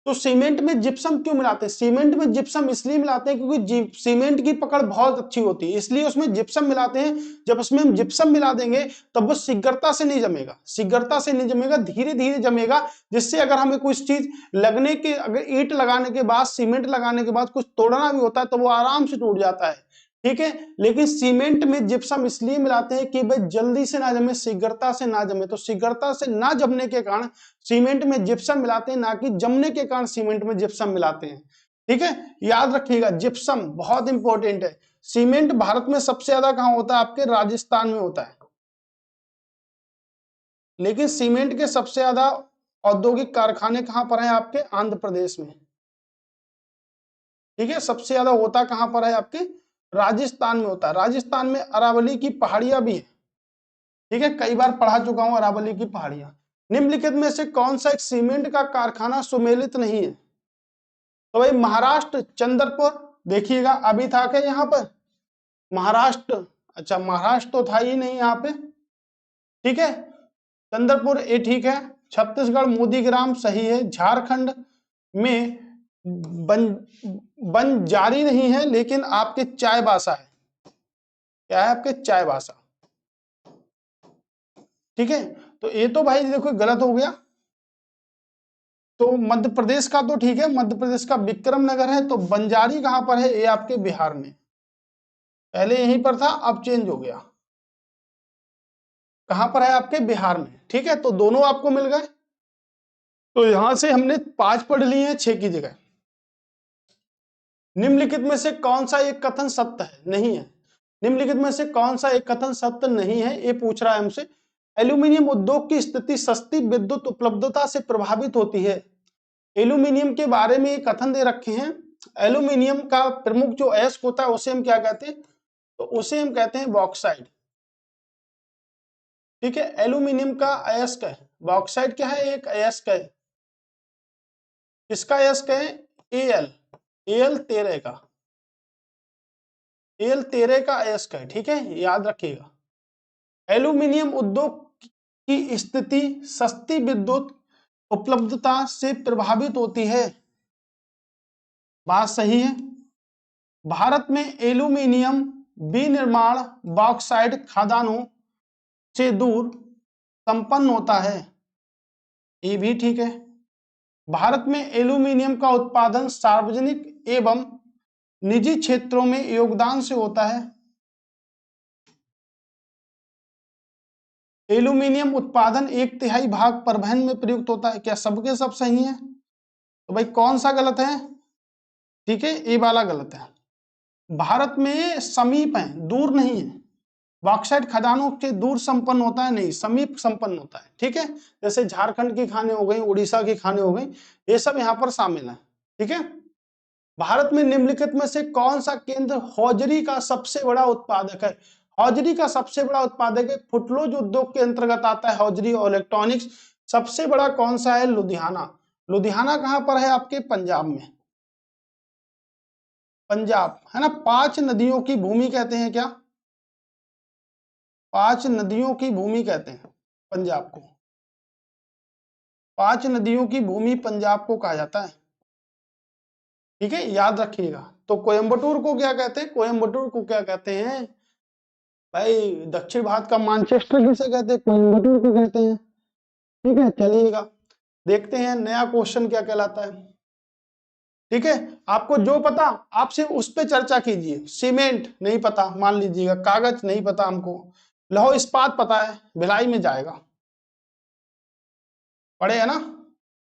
तो सीमेंट में जिप्सम क्यों मिलाते हैं? सीमेंट में जिप्सम इसलिए मिलाते हैं क्योंकि सीमेंट की पकड़ बहुत अच्छी होती है, इसलिए उसमें जिप्सम मिलाते हैं। जब उसमें हम जिप्सम मिला देंगे तब वो शीघ्रता से नहीं जमेगा, शीघ्रता से नहीं जमेगा, धीरे धीरे जमेगा। जिससे अगर हमें कोई चीज लगने के, अगर ईंट लगाने के बाद, सीमेंट लगाने के बाद कुछ तोड़ना भी होता है तो वो आराम से टूट जाता है, ठीक है। लेकिन सीमेंट में जिप्सम इसलिए मिलाते हैं कि भाई जल्दी से ना जमे, शीघ्रता से ना जमे। तो शीघ्रता से ना जमने के कारण सीमेंट में जिप्सम मिलाते हैं, ना कि जमने के कारण सीमेंट में जिप्सम मिलाते हैं, ठीक है। याद रखिएगा जिप्सम बहुत इंपॉर्टेंट है। सीमेंट भारत में सबसे ज्यादा कहां होता है? आपके राजस्थान में होता है। लेकिन सीमेंट के सबसे ज्यादा औद्योगिक कारखाने कहां पर हैं? आपके आंध्र प्रदेश में, ठीक है। सबसे ज्यादा होता कहां पर है? आपके राजस्थान में होता है। राजस्थान में अरावली की पहाड़ियां भी है, ठीक है, कई बार पढ़ा चुका हूं अरावली की पहाड़ियां। निम्नलिखित में से कौन सा एक सीमेंट का कारखाना सुमेलित नहीं है? तो भाई महाराष्ट्र चंद्रपुर, देखिएगा अभी था क्या यहाँ पर? महाराष्ट्र, अच्छा महाराष्ट्र तो था ही नहीं यहाँ पे, ठीक है। चंद्रपुर ये ठीक है। छत्तीसगढ़ मोदीग्राम सही है। झारखंड में बंजारी नहीं है, लेकिन आपके चाईबासा है। क्या है? आपके चाईबासा, ठीक है। तो ये तो भाई देखो गलत हो गया। तो मध्य प्रदेश का तो ठीक है, मध्य प्रदेश का विक्रम नगर है। तो बंजारी कहां पर है? ये आपके बिहार में, पहले यहीं पर था, अब चेंज हो गया। कहां पर है? आपके बिहार में, ठीक है। तो दोनों आपको मिल गए। तो यहां से हमने 5 पढ़ लिए हैं 6 की जगह। निम्नलिखित में से कौन सा एक कथन सत्य है? नहीं है। निम्नलिखित में से कौन सा एक कथन सत्य नहीं है? ये पूछ रहा है हमसे। एल्यूमिनियम उद्योग की स्थिति सस्ती विद्युत उपलब्धता से प्रभावित होती है। एल्यूमिनियम के बारे में एक कथन दे रखे हैं। एल्यूमिनियम का प्रमुख जो अयस्क होता है उसे हम क्या कहते हैं? तो उसे हम कहते हैं बॉक्साइड, ठीक है। एल्यूमिनियम का अयस्क है बॉक्साइड। क्या है? एक अयस्क है। किसका अयस्क है? एल, एल13 का, एल13 का अयस्क है, ठीक है, याद रखिएगा। एल्यूमिनियम उद्योग की स्थिति सस्ती विद्युत उपलब्धता से प्रभावित होती है। बात सही है। भारत में एल्यूमिनियम विनिर्माण बॉक्साइड खदानों से दूर संपन्न होता है। ये भी ठीक है। भारत में एल्यूमिनियम का उत्पादन सार्वजनिक एवं निजी क्षेत्रों में योगदान से होता है। एल्यूमिनियम उत्पादन 1/3 भाग परिवहन में प्रयुक्त होता है। क्या सबके सब सही है? तो भाई कौन सा गलत है? ठीक है, ये वाला गलत है। भारत में समीप है, दूर नहीं है। बॉक्साइट खदानों के दूर संपन्न होता है, नहीं, समीप संपन्न होता है, ठीक है। जैसे झारखंड की खानें हो गई, उड़ीसा की खानें हो गई, ये सब यहाँ पर शामिल है, ठीक है। भारत में निम्नलिखित में से कौन सा केंद्र हौजरी का सबसे बड़ा उत्पादक है? हौजरी का सबसे बड़ा उत्पादक है, फुटलोज उद्योग के अंतर्गत आता है हौजरी और इलेक्ट्रॉनिक्स। सबसे बड़ा कौन सा है? लुधियाना। लुधियाना कहां पर है? आपके पंजाब में, पंजाब है ना। 5 नदियों की भूमि कहते हैं क्या? 5 नदियों की भूमि कहते हैं पंजाब को। 5 नदियों की भूमि पंजाब को कहा जाता है, ठीक है, याद रखिएगा। तो कोयम्बटूर को क्या कहते हैं? कोयम्बटूर को क्या कहते हैं भाई? दक्षिण भारत का मानचेस्टर किसे कहते हैं? कोयम्बटूर को कहते हैं, ठीक है। चलिएगा देखते हैं नया क्वेश्चन क्या कहलाता है, ठीक है। आपको जो पता आप सिर्फ उस पर चर्चा कीजिए। सीमेंट नहीं पता मान लीजिएगा, कागज नहीं पता हमको, लौह इस्पात पता है, भिलाई में जाएगा, पढ़े है ना।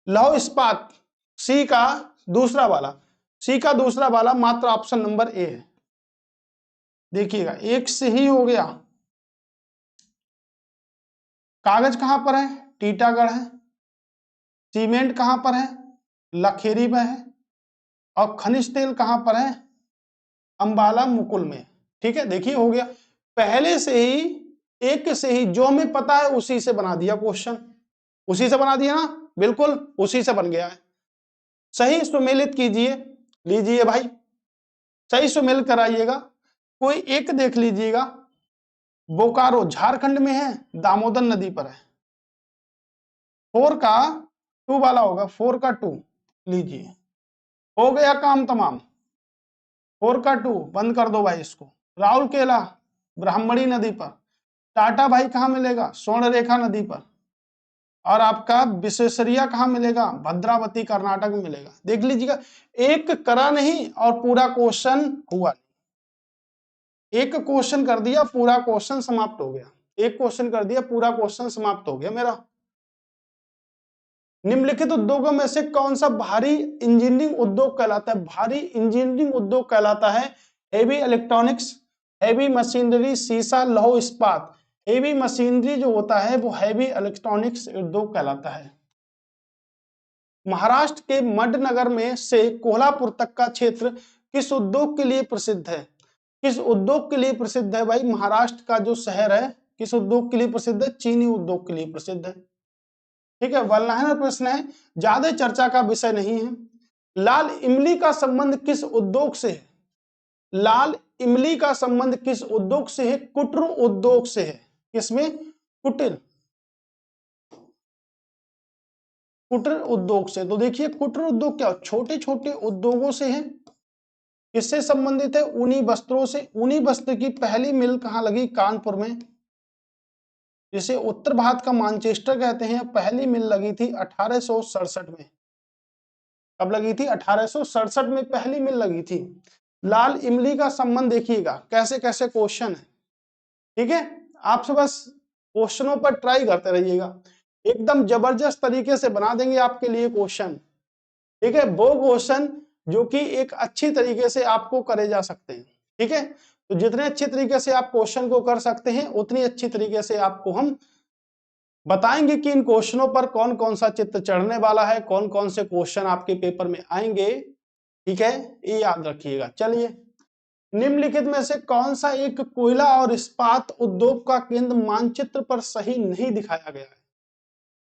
लौह इस्पात सी का दूसरा वाला, सी का दूसरा वाला मात्र ऑप्शन नंबर ए है। देखिएगा एक से ही हो गया। कागज कहां पर है? टीटागढ़ है। सीमेंट कहां पर है? लखेरी में है। और खनिज तेल कहां पर है? अंबाला मुकुल में, ठीक है। देखिए हो गया, पहले से ही एक से ही जो हमें पता है उसी से बना दिया क्वेश्चन, उसी से बना दिया ना, बिल्कुल उसी से बन गया है। सही सुमेलित कीजिए, लीजिए भाई सही सुमेल कराइएगा। कोई एक देख लीजिएगा, बोकारो झारखंड में है, दामोदर नदी पर है। 4 का 2 वाला होगा, 4 का 2 लीजिए, हो गया काम तमाम। 4 का 2 बंद कर दो भाई इसको। राउरकेला ब्राह्मणी नदी पर। टाटा भाई कहां मिलेगा? स्वर्णरेखा नदी पर। और आपका विश्वेश्वरैया कहां मिलेगा? भद्रावती कर्नाटक में मिलेगा। देख लीजिएगा, एक करा नहीं और पूरा क्वेश्चन हुआ। एक क्वेश्चन कर दिया पूरा क्वेश्चन समाप्त हो गया, एक क्वेश्चन कर दिया पूरा क्वेश्चन समाप्त हो गया मेरा। निम्नलिखित उद्योगों में से कौन सा भारी इंजीनियरिंग उद्योग कहलाता है? भारी इंजीनियरिंग उद्योग कहलाता है हेवी इलेक्ट्रॉनिक्स, हेवी मशीनरी, सीसा, लौह इस्पात। हेवी मशीनरी जो होता है वो हेवी इलेक्ट्रॉनिक्स उद्योग कहलाता है। महाराष्ट्र के मडनगर में से कोल्हापुर तक का क्षेत्र किस उद्योग के लिए प्रसिद्ध है? किस उद्योग के लिए प्रसिद्ध है भाई? महाराष्ट्र का जो शहर है किस उद्योग के लिए प्रसिद्ध है? चीनी उद्योग के लिए प्रसिद्ध है, ठीक है। वल्लाहना प्रश्न है, ज्यादा चर्चा का विषय नहीं है। लाल इमली का संबंध किस उद्योग से है? लाल इमली का संबंध किस उद्योग से है? कुटीर उद्योग से है। किसमें? कुटीर, कुटीर उद्योग से। तो देखिए कुटीर उद्योग क्या, छोटे छोटे उद्योगों से है। किससे संबंधित है? ऊनी वस्त्रों से। ऊनी वस्त्र की पहली मिल कहां लगी? कानपुर में, जिसे उत्तर भारत का मानचेस्टर कहते हैं। पहली मिल लगी थी 1867 में। कब लगी थी? 1867 में पहली मिल लगी थी। लाल इमली का संबंध देखिएगा कैसे कैसे क्वेश्चन है, ठीक है। आपसे बस क्वेश्चनों पर ट्राई करते रहिएगा, एकदम जबरदस्त तरीके से बना देंगे आपके लिए क्वेश्चन, ठीक है। वो क्वेश्चन जो कि एक अच्छी तरीके से आपको करे जा सकते हैं, ठीक है। तो जितने अच्छे तरीके से आप क्वेश्चन को कर सकते हैं उतनी अच्छी तरीके से आपको हम बताएंगे कि इन क्वेश्चनों पर कौन कौन सा चित्र चढ़ने वाला है, कौन कौन से क्वेश्चन आपके पेपर में आएंगे, ठीक है, ये याद रखिएगा। चलिए, निम्नलिखित में से कौन सा एक कोयला और इस्पात उद्योग का केंद्र मानचित्र पर सही नहीं दिखाया गया है?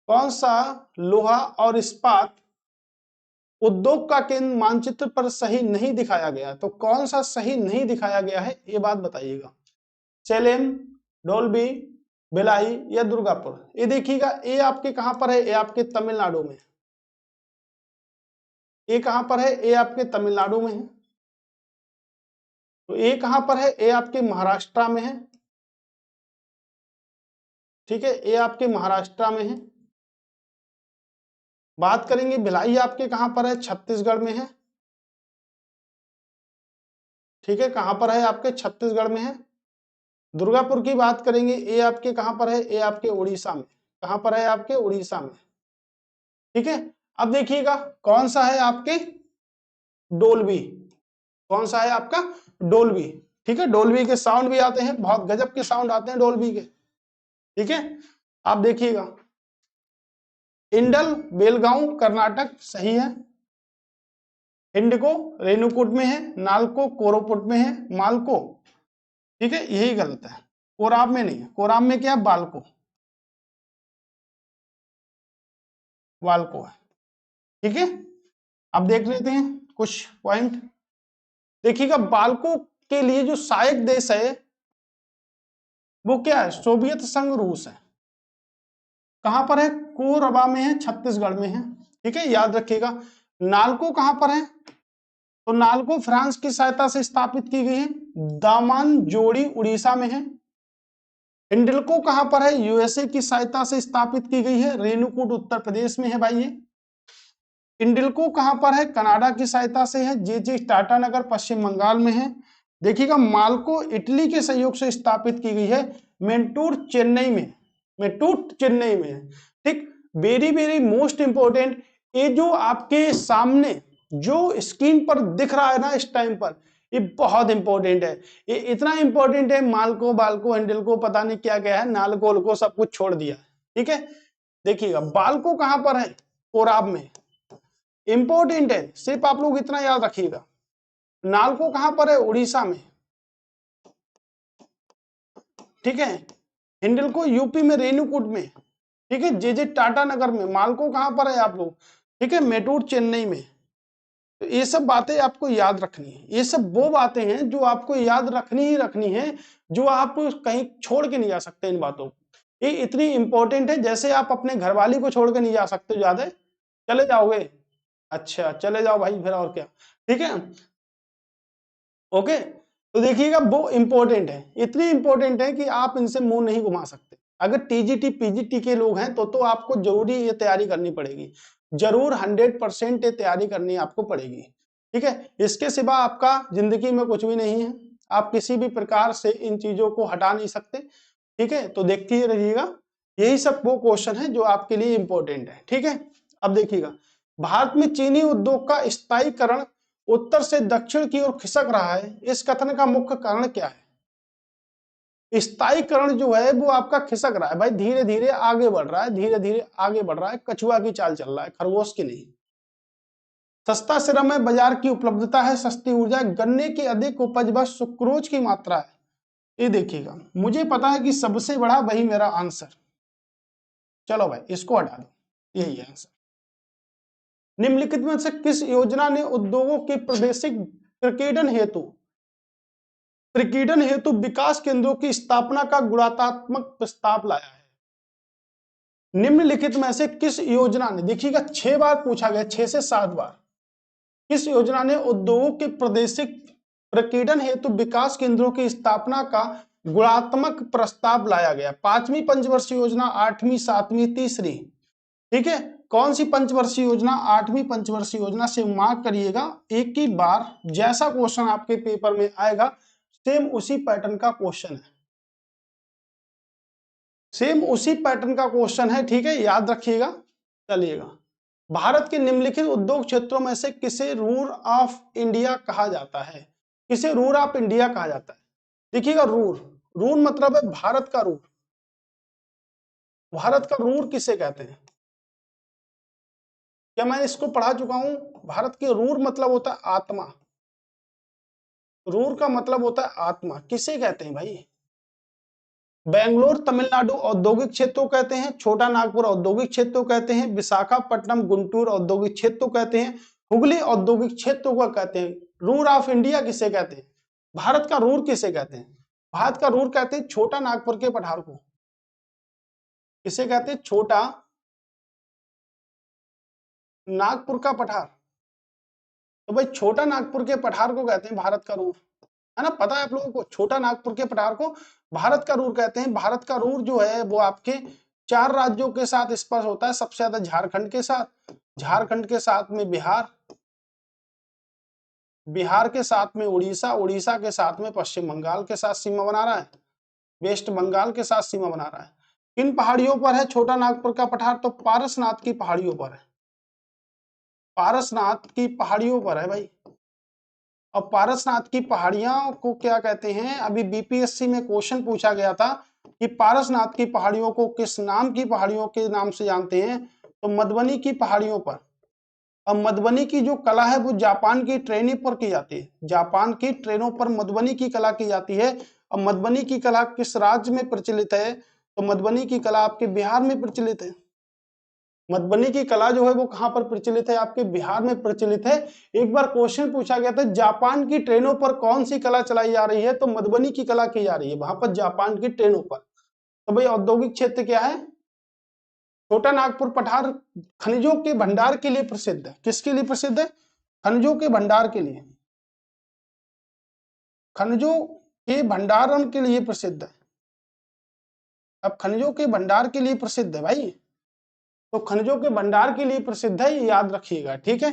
कौन सा लोहा और इस्पात उद्योग का केंद्र मानचित्र पर सही नहीं दिखाया गया? तो कौन सा सही नहीं दिखाया गया है ये बात बताइएगा। सेलेम, डोल्बी, भिलाई या दुर्गापुर? ये देखिएगा, ये आपके कहां पर है? ये आपके तमिलनाडु में। ये कहां पर है? ये आपके तमिलनाडु में है। तो ये कहां पर है? ये आपके महाराष्ट्र में है, ठीक है, ये आपके महाराष्ट्र में है। बात करेंगे भिलाई आपके कहां पर है? छत्तीसगढ़ में है, ठीक है, कहां पर है? आपके छत्तीसगढ़ में है। दुर्गापुर की बात करेंगे, ये आपके कहां पर है? ये आपके उड़ीसा में। कहां पर है? आपके उड़ीसा में, ठीक है। अब देखिएगा कौन सा है? आपके डोल्बी। कौन सा है आपका? डोल्बी, ठीक है। डोल्बी के साउंड भी आते हैं, बहुत गजब के साउंड आते हैं डोल्बी के, ठीक है। आप देखिएगा, इंडल बेलगांव कर्नाटक सही है। हिंडको रेणुकूट में है। नालको कोरापुट में है। मालको, ठीक है, यही गलत है, कोराब में नहीं है। कोराब में क्या है, बालको, वाल्को है। ठीक है, अब देख लेते हैं कुछ पॉइंट। देखिएगा, बालको के लिए जो सहायक देश है वो क्या है, सोवियत संघ रूस है। कहां पर है, कोरबा में है, छत्तीसगढ़ में है। ठीक है, याद रखिएगा। नालको कहां पर है, तो नालको फ्रांस की सहायता से स्थापित की गई है, दामन जोड़ी उड़ीसा में है। हिंडल्को कहां पर है, यूएसए की सहायता से स्थापित की गई है, रेणुकूट उत्तर प्रदेश में है भाई ये। इंडिल्को कहां पर है, कनाडा की सहायता से है, जे टाटा नगर पश्चिम बंगाल में है। देखिएगा, माल्को इटली के सहयोग से स्थापित की गई है, मेंटूर चेन्नई में, मेंटूर चेन्नई में है। ठीक, वेरी वेरी मोस्ट इंपोर्टेंट, ये जो आपके सामने जो स्क्रीन पर दिख रहा है ना इस टाइम पर, ये बहुत इंपॉर्टेंट है। ये इतना इंपॉर्टेंट है, माल्को बाल्को हिंडल्को पता नहीं क्या क्या है, नालको को सब कुछ छोड़ दिया। ठीक है, देखिएगा, बाल्को कहां पर है, कोराब में, इंपॉर्टेंट है, सिर्फ आप लोग इतना याद रखिएगा। नालको कहां पर है, उड़ीसा में। ठीक है, हिंडल्को यूपी में, रेणुकूट में। ठीक है, जे टाटा नगर में। मालको कहां पर है आप लोग, ठीक है, मेटूर चेन्नई में। तो ये सब बातें आपको याद रखनी है। ये सब वो बातें हैं जो आपको याद रखनी ही रखनी है, जो आप कहीं छोड़ के नहीं जा सकते इन बातों को। ये इतनी इंपॉर्टेंट है, जैसे आप अपने घरवाली को छोड़ के नहीं जा सकते, ज्यादा चले जाओगे, अच्छा चले जाओ भाई, फिर और क्या। ठीक है, ओके। तो देखिएगा, वो इंपॉर्टेंट है, इतनी इंपॉर्टेंट है कि आप इनसे मुंह नहीं घुमा सकते। अगर टीजीटी पीजीटी के लोग हैं तो आपको जरूरी ये तैयारी करनी पड़ेगी, जरूर 100% ये तैयारी करनी आपको पड़ेगी। ठीक है, इसके सिवा आपका जिंदगी में कुछ भी नहीं है, आप किसी भी प्रकार से इन चीजों को हटा नहीं सकते। ठीक है, तो देखते रहिएगा, यही सब वो क्वेश्चन है जो आपके लिए इंपॉर्टेंट है। ठीक है, अब देखिएगा, भारत में चीनी उद्योग का स्थायीकरण उत्तर से दक्षिण की ओर खिसक रहा है, इस कथन का मुख्य कारण क्या है। स्थायीकरण जो है वो आपका खिसक रहा है भाई, धीरे धीरे आगे बढ़ रहा है, धीरे धीरे आगे बढ़ रहा है, कछुआ की चाल चल रहा है, खरगोश की नहीं। सस्ता श्रम है, बाजार की उपलब्धता है, सस्ती ऊर्जा, गन्ने की अधिक उपज व सुक्रोज की मात्रा है। ये देखिएगा, मुझे पता है कि सबसे बड़ा वही मेरा आंसर, चलो भाई इसको हटा दो, यही है आंसर। निम्नलिखित में से किस योजना ने उद्योगों के प्रादेशिक प्रकीर्णन हेतु विकास केंद्रों की स्थापना का गुणात्मक प्रस्ताव लाया है। निम्नलिखित में से किस योजना ने, देखिएगा 6 बार पूछा गया, 6 से 7 बार, किस योजना ने उद्योगों के प्रादेशिक प्रकीर्णन हेतु विकास केंद्रों की स्थापना का गुणात्मक प्रस्ताव लाया गया। 5वीं पंचवर्षीय योजना, 8वीं, 7वीं, तीसरी। ठीक है, कौन सी पंचवर्षीय योजना, 8वीं पंचवर्षीय योजना से मार्क करिएगा एक ही बार, जैसा क्वेश्चन आपके पेपर में आएगा सेम उसी पैटर्न का क्वेश्चन है, सेम उसी पैटर्न का क्वेश्चन है। ठीक है, याद रखिएगा। चलिएगा, भारत के निम्नलिखित उद्योग क्षेत्रों में से किसे रूर ऑफ इंडिया कहा जाता है, किसे रूर ऑफ इंडिया कहा जाता है। देखिएगा, रूर, रूर मतलब है भारत का रूर, भारत का रूर किसे कहते हैं, क्या मैं इसको पढ़ा चुका हूं। भारत के रूर मतलब होता है आत्मा, रूर का मतलब होता है आत्मा, किसे कहते हैं भाई, बेंगलोर तमिलनाडु औद्योगिक क्षेत्र को कहते हैं, छोटा नागपुर औद्योगिक क्षेत्र को कहते हैं, विशाखापट्टनम गुंटूर औद्योगिक क्षेत्र को कहते हैं, हुगली औद्योगिक क्षेत्र को कहते हैं। रूर ऑफ इंडिया किसे कहते हैं, भारत का रूर किसे कहते हैं, भारत का रूर कहते हैं छोटा नागपुर के पठार को, किसे कहते हैं, छोटा नागपुर का पठार। तो भाई छोटा नागपुर के पठार को कहते हैं भारत का रूर, है ना, पता है आप लोगों को, छोटा नागपुर के पठार को भारत का रूर कहते हैं। भारत का रूर जो है वो आपके 4 राज्यों के साथ स्पर्श होता है, सबसे ज्यादा झारखंड के साथ, झारखंड के साथ में बिहार, बिहार के साथ में उड़ीसा, उड़ीसा के साथ में पश्चिम बंगाल के साथ सीमा बना रहा है, वेस्ट बंगाल के साथ सीमा बना रहा है। किन पहाड़ियों पर है छोटा नागपुर का पठार, तो पारसनाथ की पहाड़ियों पर है, पारसनाथ की पहाड़ियों पर है भाई। और पारसनाथ की पहाड़ियों को क्या कहते हैं, अभी बीपीएससी में क्वेश्चन पूछा गया था कि पारसनाथ की पहाड़ियों को किस नाम की पहाड़ियों के नाम से जानते हैं, तो मधुबनी की पहाड़ियों पर। अब मधुबनी की जो कला है वो जापान की ट्रेनों पर की जाती है, जापान की ट्रेनों पर मधुबनी की कला की जाती है। और मधुबनी की कला किस राज्य में प्रचलित है? तो मधुबनी की कला आपके बिहार में प्रचलित है। मधुबनी की कला जो है वो कहां पर प्रचलित है? आपके बिहार में प्रचलित है। एक बार क्वेश्चन पूछा गया था, जापान की ट्रेनों पर कौन सी कला चलाई जा रही है? तो मधुबनी की कला की जा रही है वहां पर जापान की ट्रेनों पर। तो भाई औद्योगिक क्षेत्र क्या है? छोटा नागपुर पठार खनिजों के भंडार के लिए प्रसिद्ध है। किसके लिए प्रसिद्ध है? खनिजों के भंडार के लिए, खनिजों के भंडारण के लिए प्रसिद्ध है। अब खनिजों के भंडार के लिए प्रसिद्ध है भाई, तो खनिजों के भंडार के लिए प्रसिद्ध है, ये याद रखिएगा, ठीक है।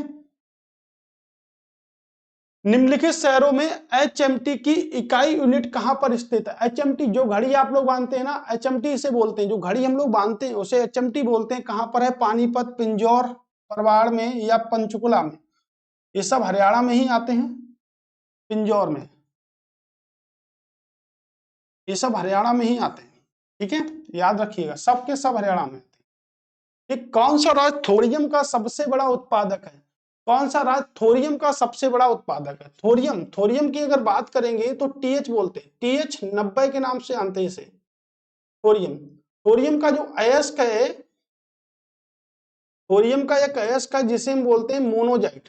निम्नलिखित शहरों में एचएमटी की इकाई यूनिट कहां पर स्थित है? एचएमटी जो घड़ी आप लोग बांधते हैं ना, एचएमटी इसे बोलते हैं। जो घड़ी हम लोग बांधते हैं उसे एचएमटी बोलते हैं। कहां पर है? पानीपत, पिंजौर, परवाड़ में या पंचकुला में। ये सब हरियाणा में ही आते हैं। पिंजौर में, ये सब हरियाणा में ही आते हैं, ठीक है, याद रखिएगा, सब के सब हरियाणा में आते हैं। ठीक, कौन सा राज्य थोरियम का सबसे बड़ा उत्पादक है? कौन सा राज्य थोरियम का सबसे बड़ा उत्पादक है? थोरियम, थोरियम की अगर बात करेंगे तो टीएच बोलते हैं, TH90 के नाम से जानते हैं इसे, थोरियम। थोरियम का जो अयस्क है, थोरियम का एक अयस्क है जिसे हम बोलते हैं मोनोजाइट।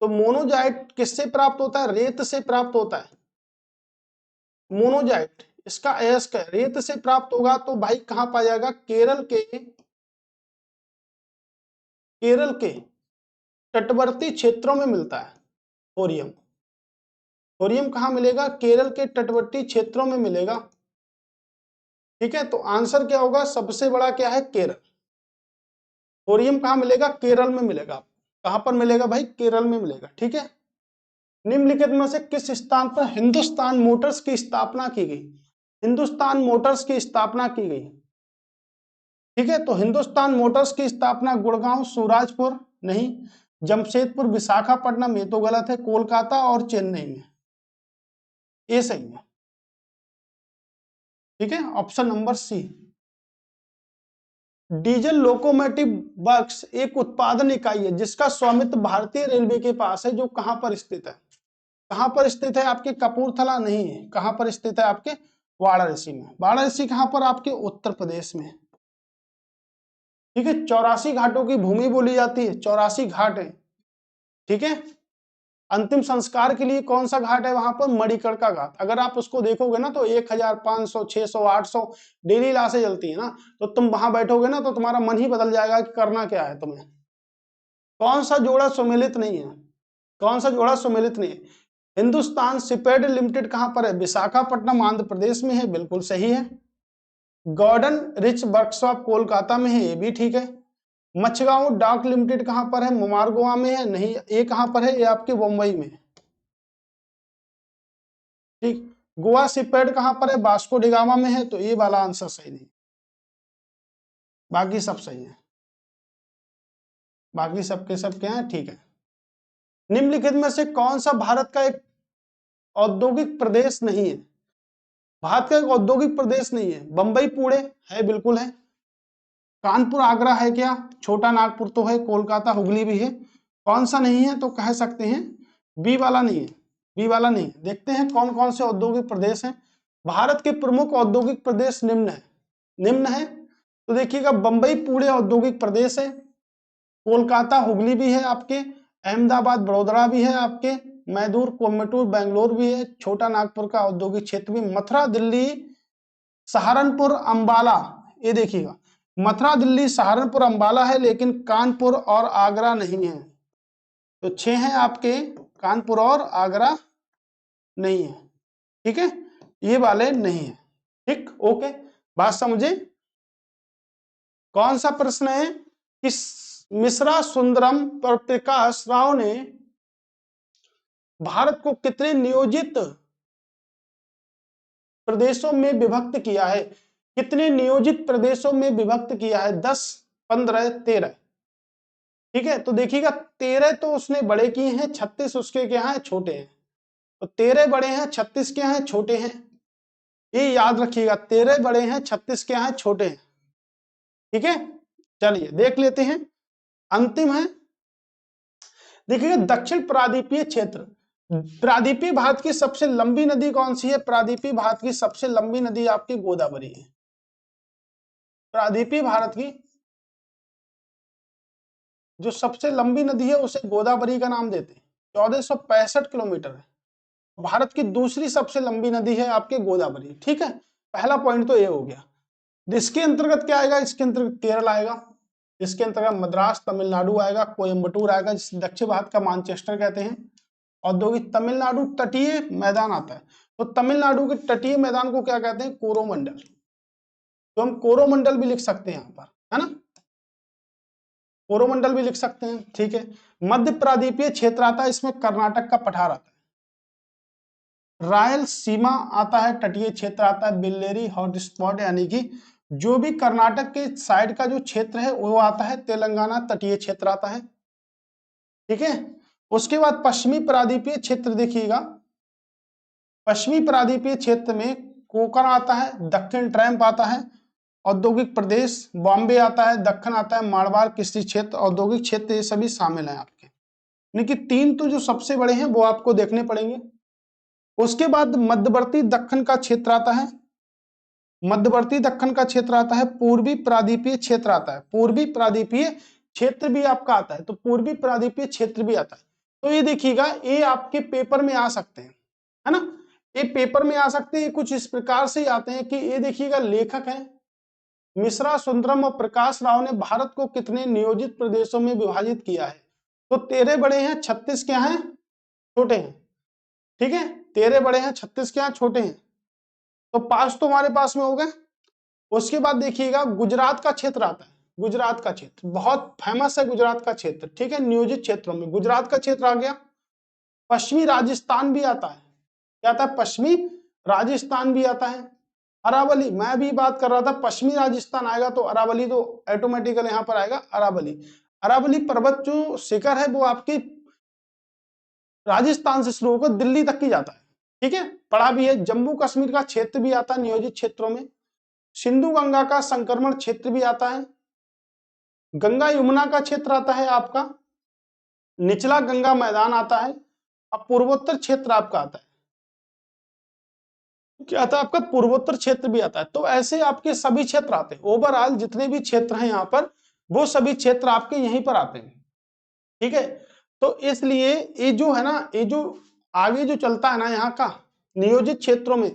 तो मोनोजाइट किससे प्राप्त होता है? रेत से प्राप्त होता है। मोनोजाइट इसका अयस्क है, रेत से प्राप्त होगा तो भाई कहां पाया जाएगा? केरल के तटवर्ती क्षेत्रों में मिलता है थोरियम। थोरियम कहां मिलेगा? केरल के तटवर्ती क्षेत्रों में मिलेगा, ठीक है। तो आंसर क्या होगा? सबसे बड़ा क्या है? केरल। थोरियम कहां मिलेगा? केरल में मिलेगा। कहां पर मिलेगा भाई? केरल में मिलेगा, ठीक है। निम्नलिखित में से किस स्थान पर हिंदुस्तान मोटर्स की स्थापना की गई? हिंदुस्तान मोटर्स की स्थापना की गई, ठीक है। तो हिंदुस्तान मोटर्स की स्थापना गुड़गांव, सूरजपुर नहीं, जमशेदपुर, विशाखापट्टनम ये तो गलत है, कोलकाता और चेन्नई में, ये सही है, ठीक है, option number C. Diesel locomotive works एक उत्पादन इकाई है जिसका स्वामित्व भारतीय रेलवे के पास है, जो कहां पर स्थित है? कहां पर स्थित है? आपके कपूरथला नहीं है, कहां पर स्थित है? आपके वाराणसी में। वाराणसी कहां पर? आपके उत्तर प्रदेश में, ठीक है। 84 घाटों की भूमि बोली जाती है, 84 घाट है, ठीक है। अंतिम संस्कार के लिए कौन सा घाट है वहां पर? मणिकर्णिका घाट। अगर आप उसको देखोगे ना तो 1500, 600, 800 डेली लाशें जलती है ना, तो तुम वहां बैठोगे ना तो तुम्हारा मन ही बदल जाएगा कि करना क्या है तुम्हें। कौन सा जोड़ा सुमेलित नहीं है? कौन सा जोड़ा सुमेलित नहीं है? हिंदुस्तान शिपयार्ड लिमिटेड कहां पर है? विशाखापट्टनम आंध्र प्रदेश में है, बिल्कुल सही है। गॉर्डन रिच वर्कशॉप कोलकाता में है, ये भी ठीक है। मचगांव डाक लिमिटेड कहां पर है? मुमारगोवा में है, नहीं, ये कहां पर है? ये आपके मुंबई में, ठीक। गोवा शिपयार्ड कहां पर है? वास्को डिगामा में है, तो ये वाला आंसर सही नहीं, बाकी सब सही है, बाकी सबके सब क्या है, ठीक है। निम्नलिखित में से कौन सा भारत का एक औद्योगिक प्रदेश नहीं है? भारत का एक औद्योगिक प्रदेश नहीं है। बंबई पुणे है, बिल्कुल है। कानपुर आगरा है क्या? छोटा नागपुर तो है, कोलकाता हुगली भी है। कौन सा नहीं है? तो कह सकते हैं बी वाला नहीं है, बी वाला नहीं है। देखते हैं कौन कौन से औद्योगिक प्रदेश हैं। भारत के प्रमुख औद्योगिक प्रदेश निम्न है, निम्न है, तो देखिएगा बंबई पुणे औद्योगिक प्रदेश है, कोलकाता हुगली भी है आपके, अहमदाबाद बड़ोदरा भी है आपके, मैसूर कोयम्बटूर बेंगलोर भी है, छोटा नागपुर का औद्योगिक क्षेत्र भी, मथुरा दिल्ली सहारनपुर अंबाला, ये देखिएगा मथुरा दिल्ली सहारनपुर अंबाला है, लेकिन कानपुर और आगरा नहीं है। तो 6 हैं आपके, कानपुर और आगरा नहीं है, ठीक है, ये वाले नहीं है, ठीक, ओके, बात समझे। कौन सा प्रश्न है कि मिश्रा सुंदरम पर प्रकाश राव ने भारत को कितने नियोजित प्रदेशों में विभक्त किया है? कितने नियोजित प्रदेशों में विभक्त किया है? 10, 15, 13, ठीक है। तो देखिएगा 13 तो उसने बड़े किए हैं, 36 उसके क्या है? छोटे हैं। तो 13 बड़े हैं, 36 क्या है? छोटे हैं, ये याद रखिएगा, 13 बड़े हैं, 36 क्या है? छोटे हैं, ठीक है। चलिए देख लेते हैं, अंतिम है, देखिएगा दक्षिण प्रायद्वीपीय क्षेत्र। प्रायद्वीपीय भारत की सबसे लंबी नदी कौन सी है? प्रायद्वीपीय भारत की सबसे लंबी नदी आपकी गोदावरी है। प्रायद्वीपीय भारत की जो सबसे लंबी नदी है उसे गोदावरी का नाम देते हैं। 1465 किलोमीटर है। भारत की दूसरी सबसे लंबी नदी है आपके गोदावरी। ठीक है, पहला पॉइंट तो ये हो गया। इसके अंतर्गत क्या आएगा? इसके अंतर्गत केरल आएगा, इसके अंतर्गत मद्रास तमिलनाडु आएगा, कोयम्बटूर आएगा जिसे दक्षिण भारत का मैनचेस्टर कहते हैं। औद्योगिक तमिलनाडु तटीय मैदान आता है, तो तमिलनाडु के तटीय मैदान को क्या कहते हैं? कोरोमंडल। तो हम कोरोमंडल भी लिख सकते हैं यहाँ पर, है ना, कोरोमंडल भी लिख सकते हैं। ठीक है, मध्य प्रायद्वीपीय क्षेत्र आता है, इसमें कर्नाटक का पठार आता है। रायलसीमा आता है, तटीय क्षेत्र आता है। बिल्लेरी हॉटस्पॉट यानी कि जो भी कर्नाटक के साइड का जो क्षेत्र है वो आता है। तेलंगाना तटीय क्षेत्र आता है। ठीक है, उसके बाद पश्चिमी प्रायद्वीपीय क्षेत्र देखिएगा, पश्चिमी प्रायद्वीपीय क्षेत्र में कोंकण आता है, दक्षिण ट्रैंप आता है, औद्योगिक प्रदेश बॉम्बे आता है, दक्कन आता है, मारवाड़ कृषि क्षेत्र, औद्योगिक क्षेत्र, ये सभी शामिल हैं आपके। यानी कि 3 तो जो सबसे बड़े हैं वो आपको देखने पड़ेंगे। उसके बाद मध्यवर्ती दक्कन का क्षेत्र आता है, मध्यवर्ती दक्कन का क्षेत्र आता है, पूर्वी प्रायद्वीपीय क्षेत्र आता है, पूर्वी प्रायद्वीपीय क्षेत्र भी आपका आता है, तो पूर्वी प्रायद्वीपीय क्षेत्र भी आता है। तो ये देखिएगा, ये आपके पेपर में आ सकते हैं, है ना, ये पेपर में आ सकते हैं। कुछ इस प्रकार से आते हैं कि ये देखिएगा, लेखक हैं मिश्रा सुंदरम और प्रकाश राव ने भारत को कितने नियोजित प्रदेशों में विभाजित किया है? तो 13 बड़े हैं, 36 क्या हैं? छोटे हैं। ठीक है, 13 बड़े हैं, 36 क्या हैं? छोटे हैं। तो 5 तो हमारे पास में हो गए। उसके बाद देखिएगा, गुजरात का क्षेत्र आता है, गुजरात का क्षेत्र बहुत फेमस है, गुजरात का क्षेत्र। ठीक है, नियोजित क्षेत्रों में गुजरात का क्षेत्र आ गया। पश्चिमी राजस्थान भी आता है, क्या आता है? पश्चिमी राजस्थान भी आता है। अरावली, मैं भी बात कर रहा था, पश्चिमी राजस्थान आएगा तो अरावली तो ऑटोमेटिकली यहां पर आएगा। अरावली, अरावली पर्वत जो शिखर है वो आपकी राजस्थान से शुरू होकर दिल्ली तक की जाता है। ठीक है, पढ़ा भी है। जम्मू कश्मीर का क्षेत्र भी आता है नियोजित क्षेत्रों में। सिंधु गंगा का संक्रमण क्षेत्र भी आता है। गंगा यमुना का क्षेत्र आता है आपका। निचला गंगा मैदान आता है। अब पूर्वोत्तर क्षेत्र आपका आता है, क्या आता है आपका? पूर्वोत्तर क्षेत्र भी आता है। तो ऐसे आपके सभी क्षेत्र आते हैं, ओवरऑल जितने भी क्षेत्र हैं यहाँ पर वो सभी क्षेत्र आपके यहीं पर आते हैं। ठीक है, तो इसलिए ये जो है ना, ये जो आगे जो चलता है ना यहाँ का नियोजित क्षेत्रों में,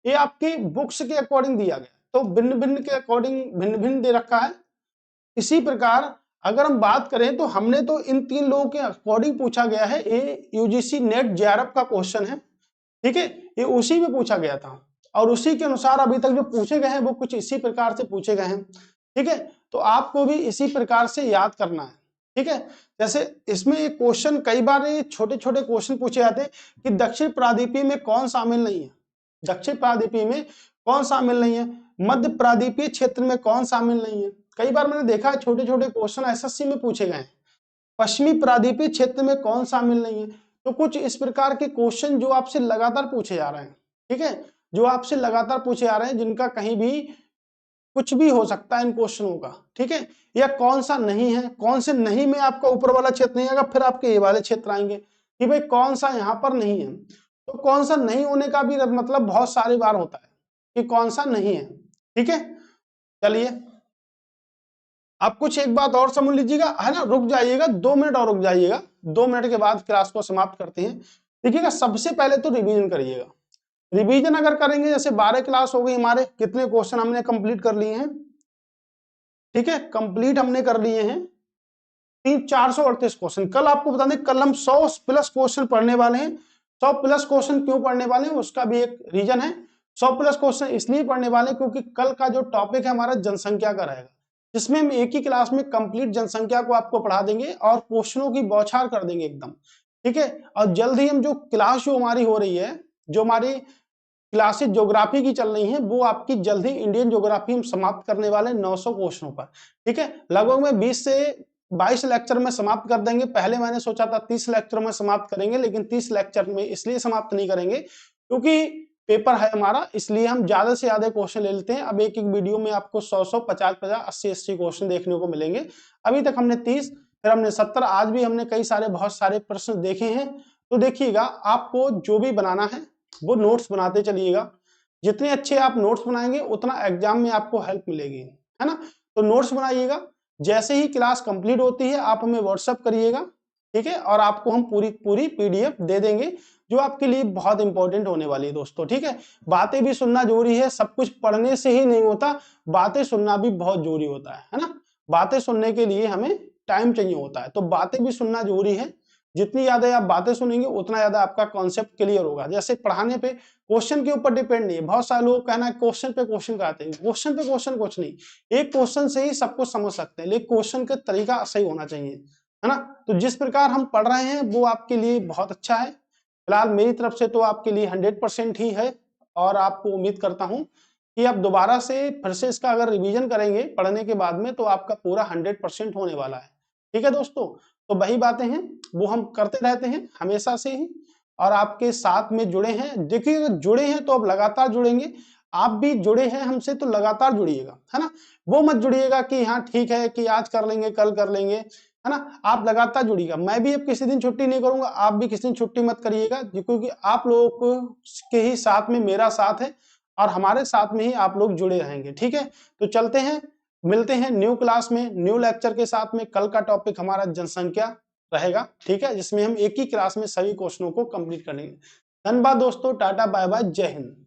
ये आपकी बुक्स के अकॉर्डिंग दिया गया, तो भिन्न भिन्न के अकॉर्डिंग भिन्न भिन्न दे रखा है। इसी प्रकार अगर हम बात करें तो हमने तो इन 3 लोगों के अकॉर्डिंग पूछा गया है। ये यूजीसी नेट जेआरएफ का क्वेश्चन है। ठीक है, ये उसी में पूछा गया था और उसी के अनुसार अभी तक जो पूछे गए हैं वो कुछ इसी प्रकार से पूछे गए हैं। ठीक है, तो आपको भी इसी प्रकार से याद करना है। ठीक है, जैसे इसमें एक क्वेश्चन कई बार ये छोटे छोटे क्वेश्चन पूछे जाते हैं कि दक्षिण प्रायद्वीपीय में कौन शामिल नहीं है, दक्षिण प्रायद्वीपीय में कौन शामिल नहीं है, मध्य प्रायद्वीपीय क्षेत्र में कौन शामिल नहीं है। कई बार मैंने देखा है छोटे छोटे क्वेश्चन एसएससी में पूछे गए हैं, पश्चिमी प्रायद्वीपीय क्षेत्र में कौन शामिल नहीं है। तो कुछ इस प्रकार के क्वेश्चन जो आपसे लगातार पूछे जा रहे हैं। ठीक है, जो आपसे लगातार पूछे जा रहे हैं, जिनका कहीं भी कुछ भी हो सकता है इन क्वेश्चनों का। ठीक है, या कौन सा नहीं है, कौन से नहीं में आपका ऊपर वाला क्षेत्र नहीं आएगा, फिर आपके ये वाले क्षेत्र आएंगे कि भाई कौन सा यहाँ पर नहीं है। तो कौन सा नहीं होने का भी मतलब बहुत सारी बार होता है कि कौन सा नहीं है। ठीक है, चलिए आप कुछ एक बात और समझ लीजिएगा, है ना, रुक जाइएगा 2 मिनट और रुक जाइएगा, 2 मिनट के बाद क्लास को समाप्त करते हैं। देखिएगा, सबसे पहले तो रिवीजन करिएगा। रिवीजन अगर करेंगे, जैसे 12 क्लास हो गई हमारे, कितने क्वेश्चन हमने कंप्लीट कर लिए हैं? ठीक है, कंप्लीट हमने कर लिए हैं 438 क्वेश्चन। कल आपको बता दें, कल हम 100 प्लस क्वेश्चन पढ़ने वाले हैं। 100 प्लस क्वेश्चन क्यों पढ़ने वाले हैं उसका भी एक रीजन है। 100 प्लस क्वेश्चन इसलिए पढ़ने वाले हैं क्योंकि कल का जो टॉपिक है हमारा जनसंख्या का रहेगा, जिसमें हम एक ही क्लास में कंप्लीट जनसंख्या को आपको पढ़ा देंगे और क्वेश्चनों की बौछार कर देंगे एकदम। ठीक है, और जल्द ही हम जो क्लास जो हमारी हो रही है, जो हमारी क्लासेस ज्योग्राफी की चल रही हैं, वो आपकी जल्द ही इंडियन ज्योग्राफी हम समाप्त करने वाले 900 क्वेश्चनों पर। ठीक है, लगभग में 20 से 22 लेक्चर में समाप्त कर देंगे। पहले मैंने सोचा था 30 लेक्चर में समाप्त करेंगे, लेकिन 30 लेक्चर में इसलिए समाप्त नहीं करेंगे क्योंकि पेपर है हमारा, इसलिए हम ज्यादा से ज्यादा क्वेश्चन ले लेते हैं। अब एक एक वीडियो में आपको 100 50 80 क्वेश्चन देखने को मिलेंगे। अभी तक हमने 30, फिर हमने 70, आज भी हमने कई सारे बहुत सारे प्रश्न देखे हैं। तो देखिएगा आपको जो भी बनाना है वो नोट्स बनाते चलिएगा। जितने अच्छे आप नोट्स बनाएंगे उतना एग्जाम में आपको हेल्प मिलेगी, है ना। तो नोट्स बनाइएगा, जैसे ही क्लास कंप्लीट होती है आप हमें व्हाट्सअप करिएगा, ठीक है, और आपको हम पूरी पूरी पीडीएफ दे देंगे जो आपके लिए बहुत इंपॉर्टेंट होने वाली है दोस्तों, ठीक है। बातें भी सुनना जरूरी है, सब कुछ पढ़ने से ही नहीं होता, बातें सुनना भी बहुत जरूरी होता है ना। बातें सुनने के लिए हमें टाइम चाहिए होता है, तो बातें भी सुनना जरूरी है। जितनी ज्यादा आप बातें सुनेंगे उतना ज्यादा आपका कॉन्सेप्ट क्लियर होगा। जैसे पढ़ाने पे क्वेश्चन के ऊपर डिपेंड नहीं है, बहुत सारे लोग कहना है क्वेश्चन पे क्वेश्चन कराते हैं, क्वेश्चन पे क्वेश्चन कुछ नहीं, एक क्वेश्चन से ही सब कुछ समझ सकते हैं, लेकिन क्वेश्चन का तरीका सही होना चाहिए, है ना। तो जिस प्रकार हम पढ़ रहे हैं वो आपके लिए बहुत अच्छा है। फिलहाल मेरी तरफ से तो आपके लिए 100% ही है, और आपको उम्मीद करता हूं कि आप दोबारा से फिर से इसका अगर रिवीजन करेंगे पढ़ने के बाद में तो आपका पूरा 100% होने वाला है, ठीक है दोस्तों। तो वही बातें हैं वो हम करते रहते हैं हमेशा से ही, और आपके साथ में जुड़े हैं। देखिए अगर जुड़े हैं तो अब लगातार जुड़ेंगे, आप भी जुड़े हैं हमसे तो लगातार जुड़िएगा, है ना। वो मत जुड़िएगा कि हाँ ठीक है कि आज कर लेंगे कल कर लेंगे, है ना। आप लगातार जुड़िएगा, मैं भी अब किसी दिन छुट्टी नहीं करूंगा, आप भी किसी दिन छुट्टी मत करिएगा, क्योंकि आप लोगों के ही साथ में मेरा साथ है और हमारे साथ में ही आप लोग जुड़े रहेंगे, ठीक है। तो चलते हैं, मिलते हैं न्यू क्लास में न्यू लेक्चर के साथ में। कल का टॉपिक हमारा जनसंख्या रहेगा, ठीक है, जिसमें हम एक ही क्लास में सभी क्वेश्चनों को कंप्लीट करेंगे। धन्यवाद दोस्तों, टाटा बाय बाय, जय हिंद।